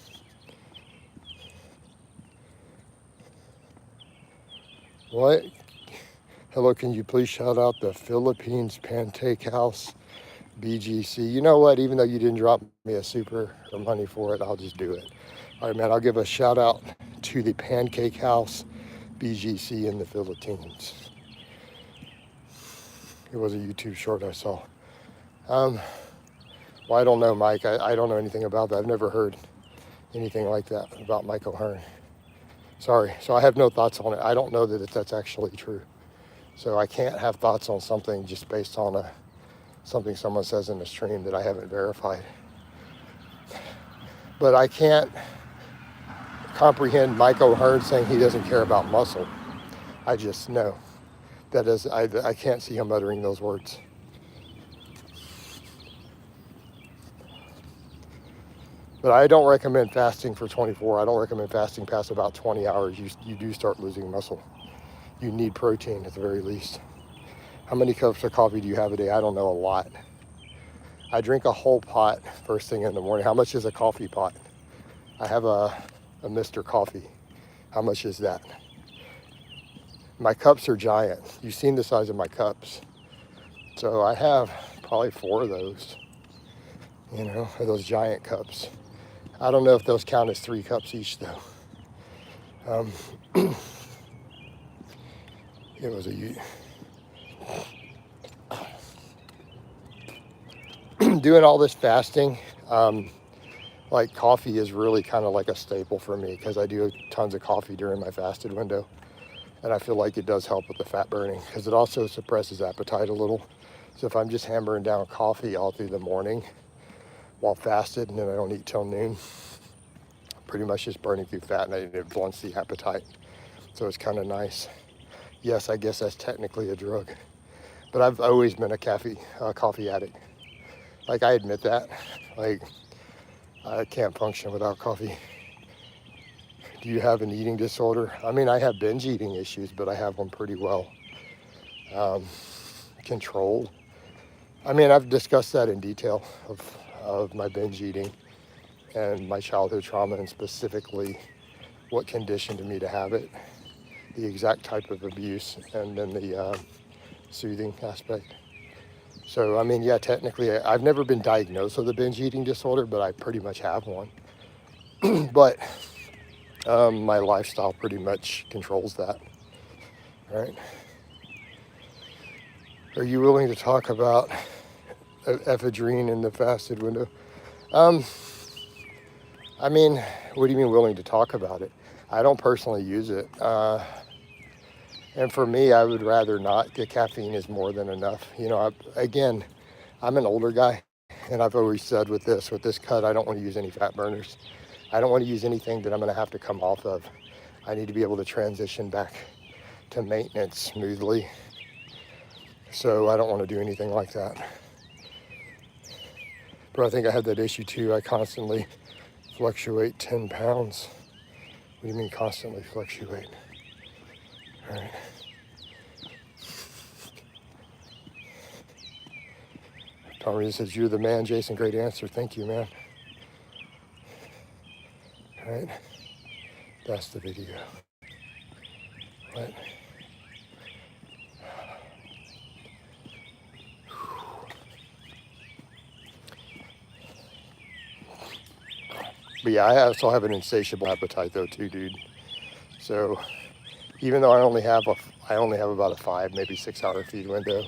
S1: What? Hello, can you please shout out the Philippines Pancake House BGC? You know what? Even though you didn't drop me a super or money for it, I'll just do it. All right, man, I'll give a shout out to the Pancake House BGC in the Philippines. It was a YouTube short I saw. Well, I don't know, Mike. I don't know anything about that. I've never heard anything like that about Michael Hearn. Sorry. So I have no thoughts on it. I don't know that that's actually true. So I can't have thoughts on something just based on something someone says in the stream that I haven't verified. But I can't comprehend Michael Hearn saying he doesn't care about muscle. I just know. That is, I can't see him uttering those words. But I don't recommend fasting for 24. I don't recommend fasting past about 20 hours. You do start losing muscle. You need protein at the very least. How many cups of coffee do you have a day? I don't know, a lot. I drink a whole pot first thing in the morning. How much is a coffee pot? I have a Mr. Coffee. How much is that? My cups are giant. You've seen the size of my cups. So I have probably 4 of those, those giant cups. I don't know if those count as 3 cups each though. It was doing all this fasting, like coffee is really kind of like a staple for me because I do tons of coffee during my fasted window. And I feel like it does help with the fat burning because it also suppresses appetite a little. So if I'm just hammering down coffee all through the morning while fasted and then I don't eat till noon, pretty much just burning through fat, and it blunts the appetite. So it's kind of nice. Yes, I guess that's technically a drug, but I've always been a coffee addict. Like, I admit that. Like, I can't function without coffee. Do you have an eating disorder? I mean, I have binge eating issues, but I have them pretty well controlled. I mean, I've discussed that in detail of my binge eating and my childhood trauma, and specifically what conditioned me to have it, the exact type of abuse, and then the soothing aspect. So, I mean, yeah, technically, I've never been diagnosed with a binge eating disorder, but I pretty much have one. But my lifestyle pretty much controls that, right? Are you willing to talk about ephedrine in the fasted window? I mean, what do you mean willing to talk about it? I don't personally use it. And for me, I would rather not. The caffeine is more than enough. You know, again, I'm an older guy, and I've always said with this cut, I don't want to use any fat burners. I don't want to use anything that I'm going to have to come off of. I need to be able to transition back to maintenance smoothly. So I don't want to do anything like that. But I think I had that issue too. I constantly fluctuate 10 pounds. What do you mean constantly fluctuate? All right. Tommy says, you're the man, Jason. Great answer. Thank you, man. All right. That's the video. What? But yeah, I also have an insatiable appetite though too, dude. So even though I only have about a 5, maybe 6 hour feed window,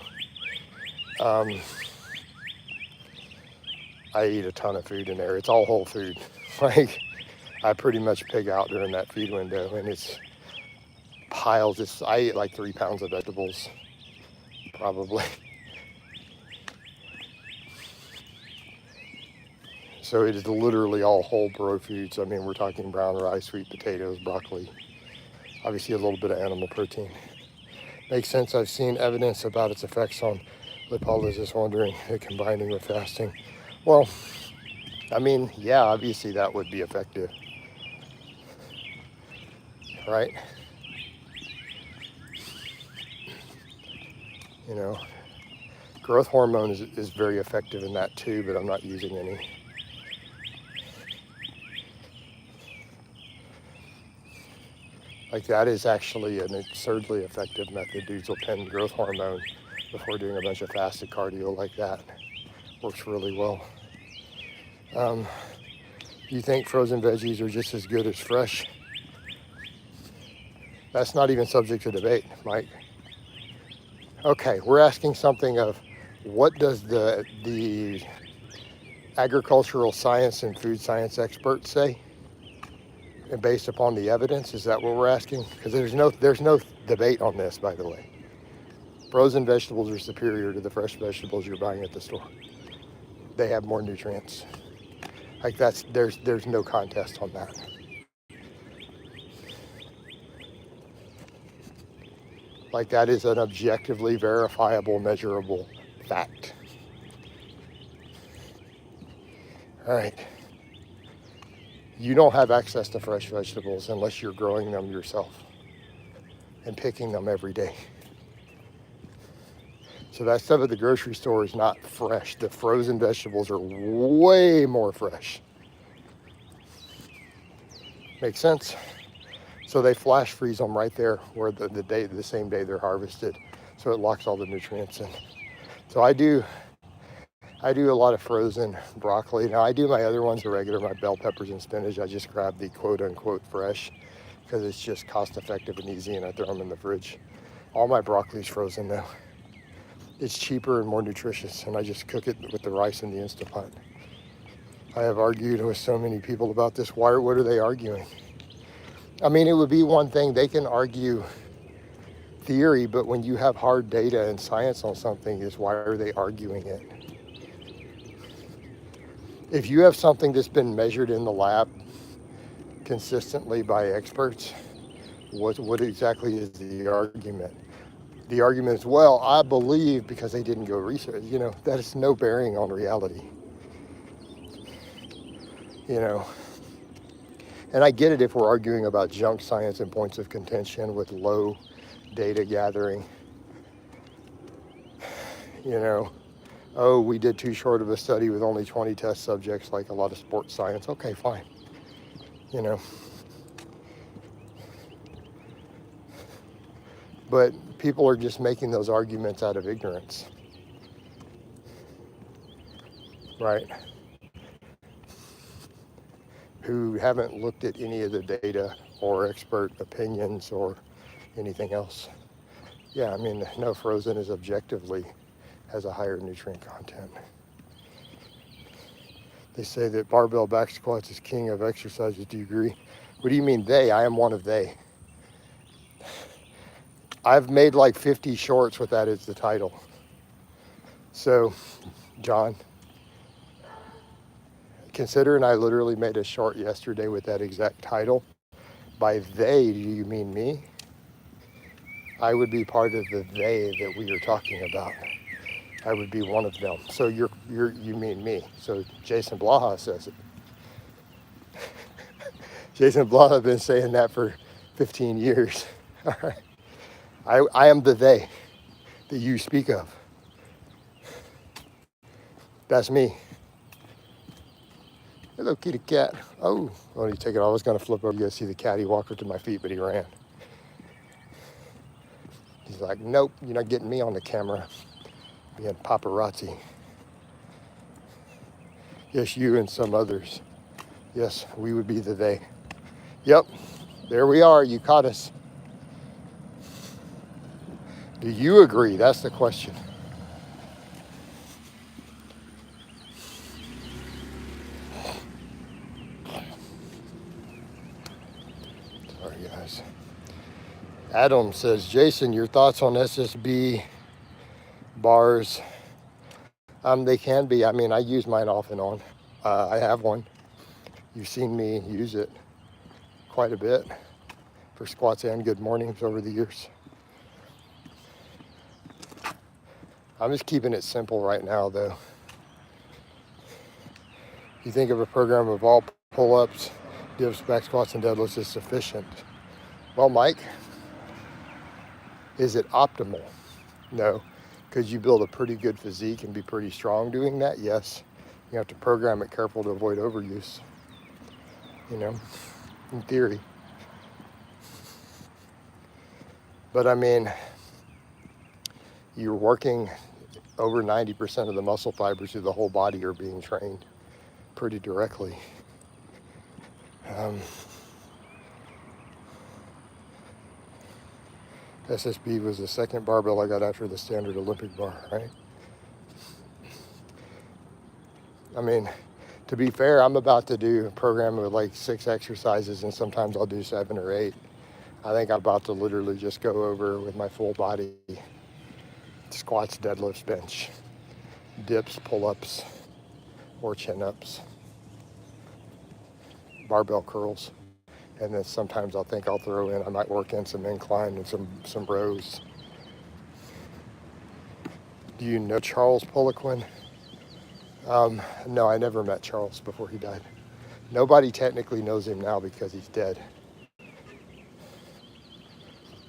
S1: I eat a ton of food in there. It's all whole food. Like, I pretty much pig out during that feed window, and it's piles. I eat like 3 pounds of vegetables, probably. So it is literally all whole bro foods. I mean, we're talking brown rice, sweet potatoes, broccoli, obviously a little bit of animal protein. Makes sense. I've seen evidence about its effects on lipolysis, wondering if combining with fasting. Well, I mean, yeah, obviously that would be effective, right? You know, growth hormone is very effective in that too, but I'm not using any. Like, that is actually an absurdly effective method. Dudes will pen growth hormone before doing a bunch of fasted cardio like that. Works really well. You think frozen veggies are just as good as fresh? That's not even subject to debate, Mike. Okay, we're asking something of, what does the agricultural science and food science experts say? And based upon the evidence, is that what we're asking? Because there's no debate on this, by the way. Frozen vegetables are superior to the fresh vegetables you're buying at the store. They have more nutrients. Like, there's no contest on that. Like, that is an objectively verifiable, measurable fact. All right. You don't have access to fresh vegetables unless you're growing them yourself and picking them every day. So that stuff at the grocery store is not fresh. The frozen vegetables are way more fresh. Makes sense? So they flash freeze them right there where the same day they're harvested. So it locks all the nutrients in. So I do a lot of frozen broccoli. Now, I do my other ones, the regular, my bell peppers and spinach. I just grab the quote-unquote fresh because it's just cost-effective and easy, and I throw them in the fridge. All my broccoli's frozen now. It's cheaper and more nutritious, and I just cook it with the rice in the Instant Pot. I have argued with so many people about this. What are they arguing? I mean, it would be one thing. They can argue theory, but when you have hard data and science on something, why are they arguing it? If you have something that's been measured in the lab consistently by experts. What exactly is the argument? The argument is, well, I believe because they didn't go research. You know, that has no bearing on reality. You know, and I get it if we're arguing about junk science and points of contention with low data gathering. You know, oh, we did too short of a study with only 20 test subjects, like a lot of sports science. Okay, fine. You know, but people are just making those arguments out of ignorance, right? Who haven't looked at any of the data or expert opinions or anything else. Yeah, I mean, no, frozen is objectively has a higher nutrient content. They say that barbell back squats is king of exercises. Do you agree? What do you mean they? I am one of they. I've made like 50 shorts with that as the title. So, John, considering I literally made a short yesterday with that exact title. By they, do you mean me? I would be part of the they that we are talking about. I would be one of them. So you mean me. So Jason Blaha says it. Jason Blaha has been saying that for 15 years. All right. I am the they that you speak of. That's me. Hello, kitty cat. Oh, you take it. I was going to flip over. You guys see the cat. He walked up to my feet, but he ran. He's like, nope, you're not getting me on the camera. Being paparazzi. Yes, you and some others. Yes, we would be the they. Yep, there we are. You caught us. Do you agree? That's the question. Sorry, guys. Adam says, Jason, your thoughts on SSB bars? They can be. I mean, I use mine off and on. I have one. You've seen me use it quite a bit for squats and good mornings over the years. I'm just keeping it simple right now, though. You think of a program of all pull-ups, dips, back squats, and deadlifts is sufficient. Well, Mike, is it optimal? No. Could you build a pretty good physique and be pretty strong doing that? Yes. You have to program it careful to avoid overuse. You know, in theory. But I mean, you're working over 90% of the muscle fibers through the whole body are being trained pretty directly. SSB was the second barbell I got after the standard Olympic bar, right? I mean, to be fair, I'm about to do a program with like 6 exercises, and sometimes I'll do 7 or 8. I think I'm about to literally just go over with my full body squats, deadlifts, bench, dips, pull-ups, or chin-ups, barbell curls. And then sometimes I'll think I'll throw in, I might work in some incline and some rows. Do you know Charles Poliquin? No, I never met Charles before he died. Nobody technically knows him now because he's dead.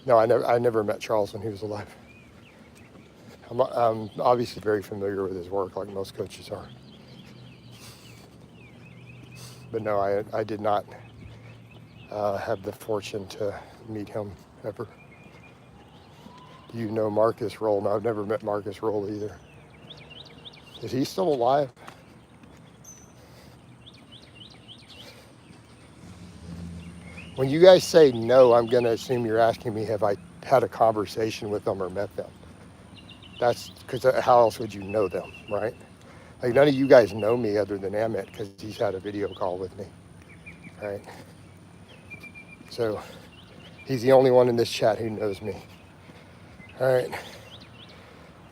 S1: No, I never met Charles when he was alive. I'm obviously very familiar with his work, like most coaches are. But no, I did not have the fortune to meet him ever. Do you know Marcus Roll? No, I've never met Marcus Roll either. Is he still alive? When you guys say no, I'm going to assume you're asking me, have I had a conversation with them or met them? That's because how else would you know them, right? Like none of you guys know me other than Amit because he's had a video call with me, right? So he's the only one in this chat who knows me. All right.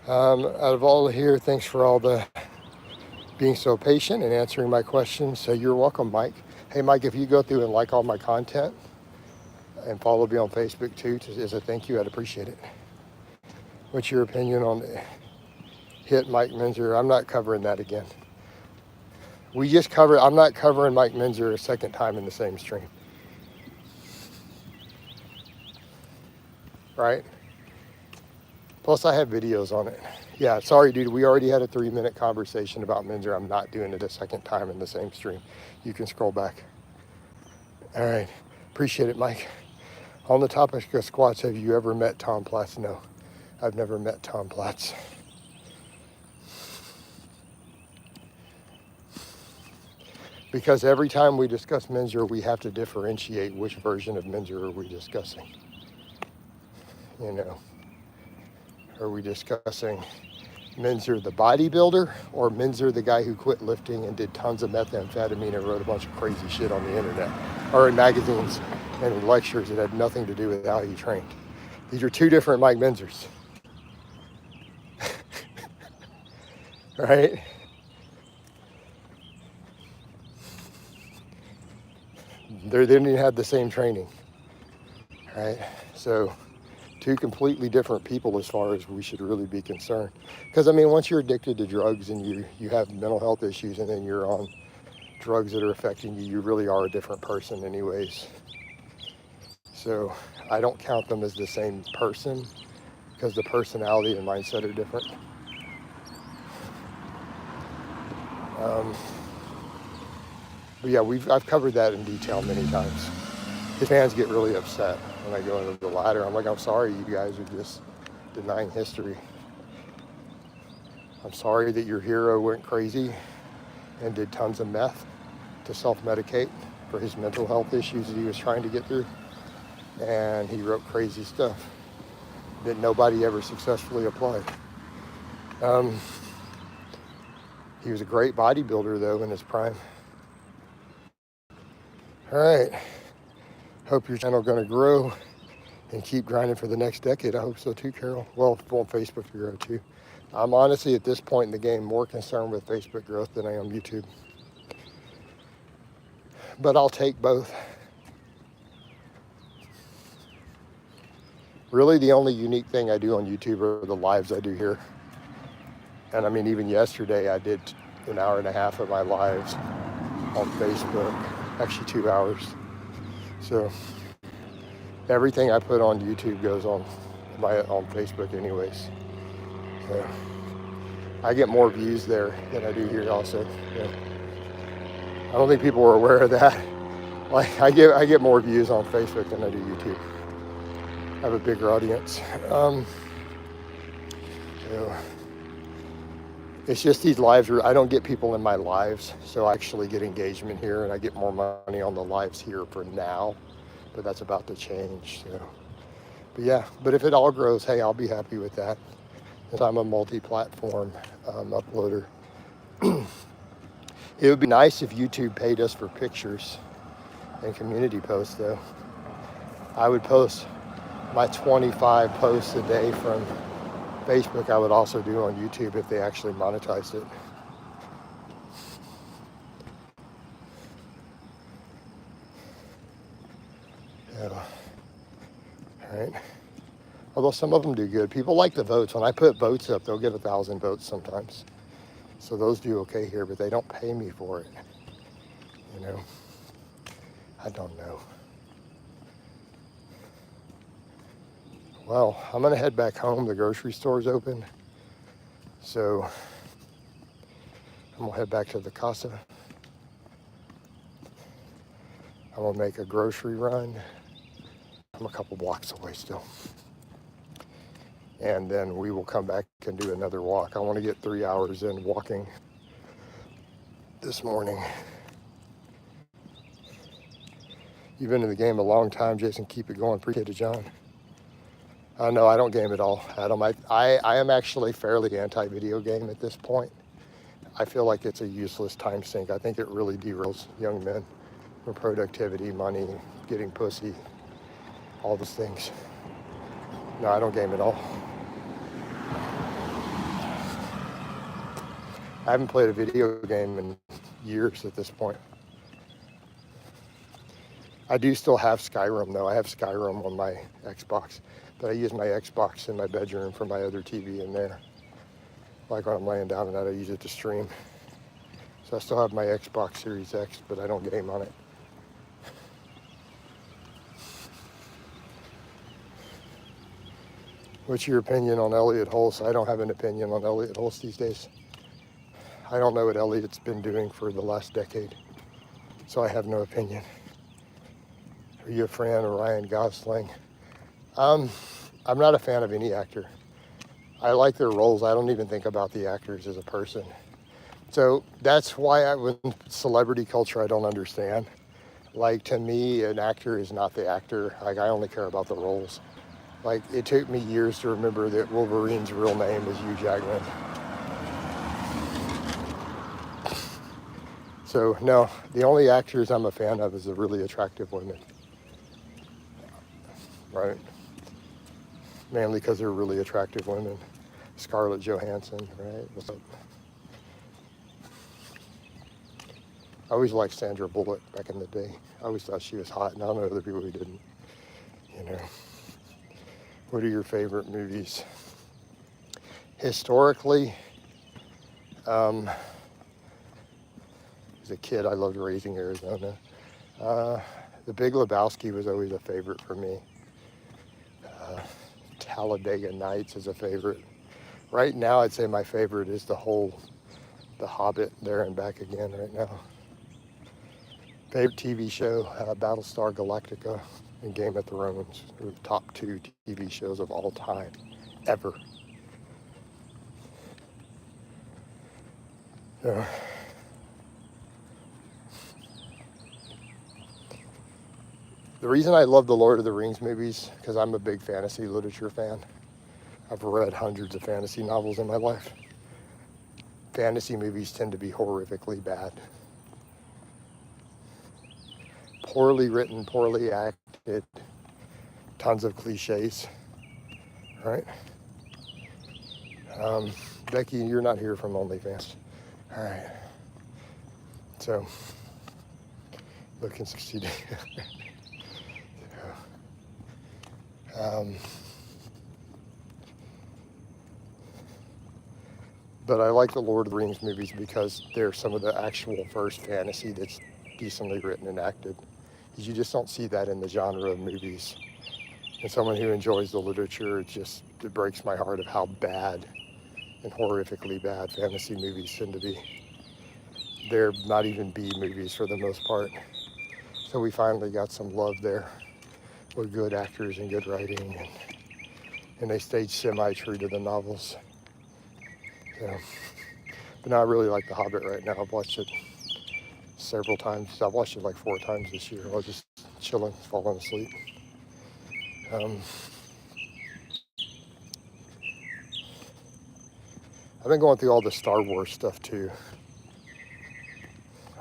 S1: Out of all here, thanks for all the being so patient and answering my questions. So you're welcome, Mike. Hey, Mike, if you go through and like all my content and follow me on Facebook too, as a thank you, I'd appreciate it. What's your opinion on hit Mike Minzer? I'm not covering that again. I'm not covering Mike Minzer a second time in the same stream. Right? Plus I have videos on it. Yeah, sorry dude, we already had a 3-minute conversation about Minzer. I'm not doing it a second time in the same stream. You can scroll back. All right, appreciate it, Mike. On the topic of squats, have you ever met Tom Platz? No, I've never met Tom Platz. Because every time we discuss Minzer, we have to differentiate which version of Minzer are we discussing. You know, are we discussing Minzer the bodybuilder, or Minzer the guy who quit lifting and did tons of methamphetamine and wrote a bunch of crazy shit on the internet or in magazines and in lectures that had nothing to do with how he trained? These are two different Mike Minzers. Right? They didn't even have the same training. Right? So two completely different people as far as we should really be concerned. Because I mean, once you're addicted to drugs and you have mental health issues and then you're on drugs that are affecting you, you really are a different person anyways. So I don't count them as the same person because the personality and mindset are different. But yeah, I've covered that in detail many times. His fans get really upset when I go into the ladder. I'm like, I'm sorry, you guys are just denying history. I'm sorry that your hero went crazy and did tons of meth to self-medicate for his mental health issues that he was trying to get through. And he wrote crazy stuff that nobody ever successfully applied. He was a great bodybuilder though in his prime. All right, hope your channel gonna grow and keep grinding for the next decade. I hope so too, Carol. Well, on Facebook to grow too. I'm honestly at this point in the game more concerned with Facebook growth than I am YouTube. But I'll take both. Really the only unique thing I do on YouTube are the lives I do here. And I mean, even yesterday I did an hour and a half of my lives on Facebook, actually 2 hours. So everything I put on YouTube goes on Facebook anyways. So I get more views there than I do here also. Yeah. I don't think people are aware of that. Like I get more views on Facebook than I do YouTube. I have a bigger audience. So it's just these lives where I don't get people in my lives, so I actually get engagement here and I get more money on the lives here for now, but that's about to change. So, but yeah, but if it all grows, hey, I'll be happy with that. Because I'm a multi-platform uploader. It would be nice if YouTube paid us for pictures and community posts though. I would post my 25 posts a day from Facebook. I would also do on YouTube if they actually monetized it. Yeah. All right. Although some of them do good. People like the votes. When I put votes up, they'll get 1,000 votes sometimes. So those do okay here, but they don't pay me for it. You know, I don't know. Well, I'm gonna head back home. The grocery store's open. So I'm gonna head back to the casa. I'm gonna make a grocery run. I'm a couple blocks away still. And then we will come back and do another walk. I want to get 3 hours in walking this morning. You've been in the game a long time, Jason. Keep it going. Appreciate it, John. No, I don't game at all, Adam. I am actually fairly anti-video game at this point. I feel like it's a useless time sink. I think it really derails young men for productivity, money, getting pussy, all those things. No, I don't game at all. I haven't played a video game in years at this point. I do still have Skyrim though. I have Skyrim on my Xbox, but I use my Xbox in my bedroom for my other TV in there. Like when I'm laying down and I use it to stream. So I still have my Xbox Series X, but I don't game on it. What's your opinion on Elliott Hulse? I don't have an opinion on Elliott Hulse these days. I don't know what Elliott's been doing for the last decade, so I have no opinion. Are you a fan of Ryan Gosling? I'm not a fan of any actor. I like their roles. I don't even think about the actors as a person. So that's why with celebrity culture, I don't understand. Like, to me, an actor is not the actor. Like, I only care about the roles. Like, it took me years to remember that Wolverine's real name is Hugh Jackman. So, no, the only actors I'm a fan of is the really attractive women. Right? Mainly because they're really attractive women. Scarlett Johansson, right? What's up? I always liked Sandra Bullock back in the day. I always thought she was hot, and I don't know other people who didn't. You know. What are your favorite movies? Historically, as a kid, I loved Raising Arizona. The Big Lebowski was always a favorite for me. Talladega Nights is a favorite. Right now, I'd say my favorite is The Hobbit, There and Back Again right now. Favorite TV show, Battlestar Galactica and Game of Thrones. They're the top 2 TV shows of all time, ever. So, the reason I love the Lord of the Rings movies, because I'm a big fantasy literature fan. I've read hundreds of fantasy novels in my life. Fantasy movies tend to be horrifically bad. Poorly written, poorly acted, tons of cliches, right? Becky, you're not here from OnlyFans. All right. So, looking 60 days. But I like the Lord of the Rings movies because they're some of the actual first fantasy that's decently written and acted. You just don't see that in the genre of movies. And someone who enjoys the literature, it breaks my heart of how bad and horrifically bad fantasy movies tend to be. They're not even B movies for the most part. So we finally got some love there with good actors and good writing, and they stayed semi-true to the novels. So, but now I really like The Hobbit right now. I've watched it several times. I've watched it like 4 times this year. I was just chilling, falling asleep. I've been going through all the Star Wars stuff too.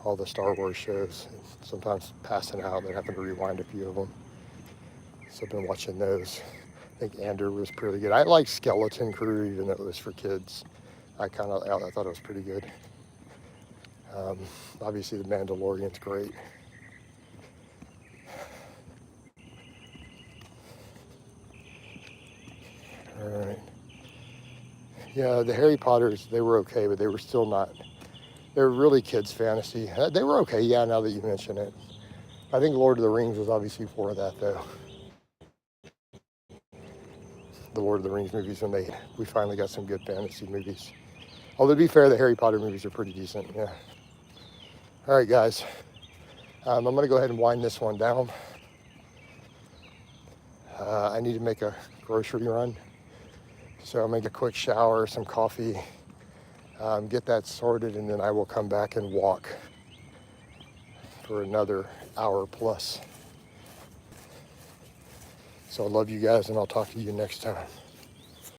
S1: All the Star Wars shows. Sometimes passing out and having to rewind a few of them. So I've been watching those. I think Andor was pretty good. I like Skeleton Crew, even though it was for kids. I thought it was pretty good. Obviously, The Mandalorian's great. All right. Yeah, the Harry Potters, they were okay, but they were still not. They were really kids' fantasy. They were okay, yeah, now that you mention it. I think Lord of the Rings was obviously for that, though. The Lord of the Rings movies, we finally got some good fantasy movies. Although, to be fair, the Harry Potter movies are pretty decent, yeah. All right, guys. I'm going to go ahead and wind this one down. I need to make a grocery run. So I'll make a quick shower, some coffee, get that sorted, and then I will come back and walk for another hour plus. So I love you guys, and I'll talk to you next time.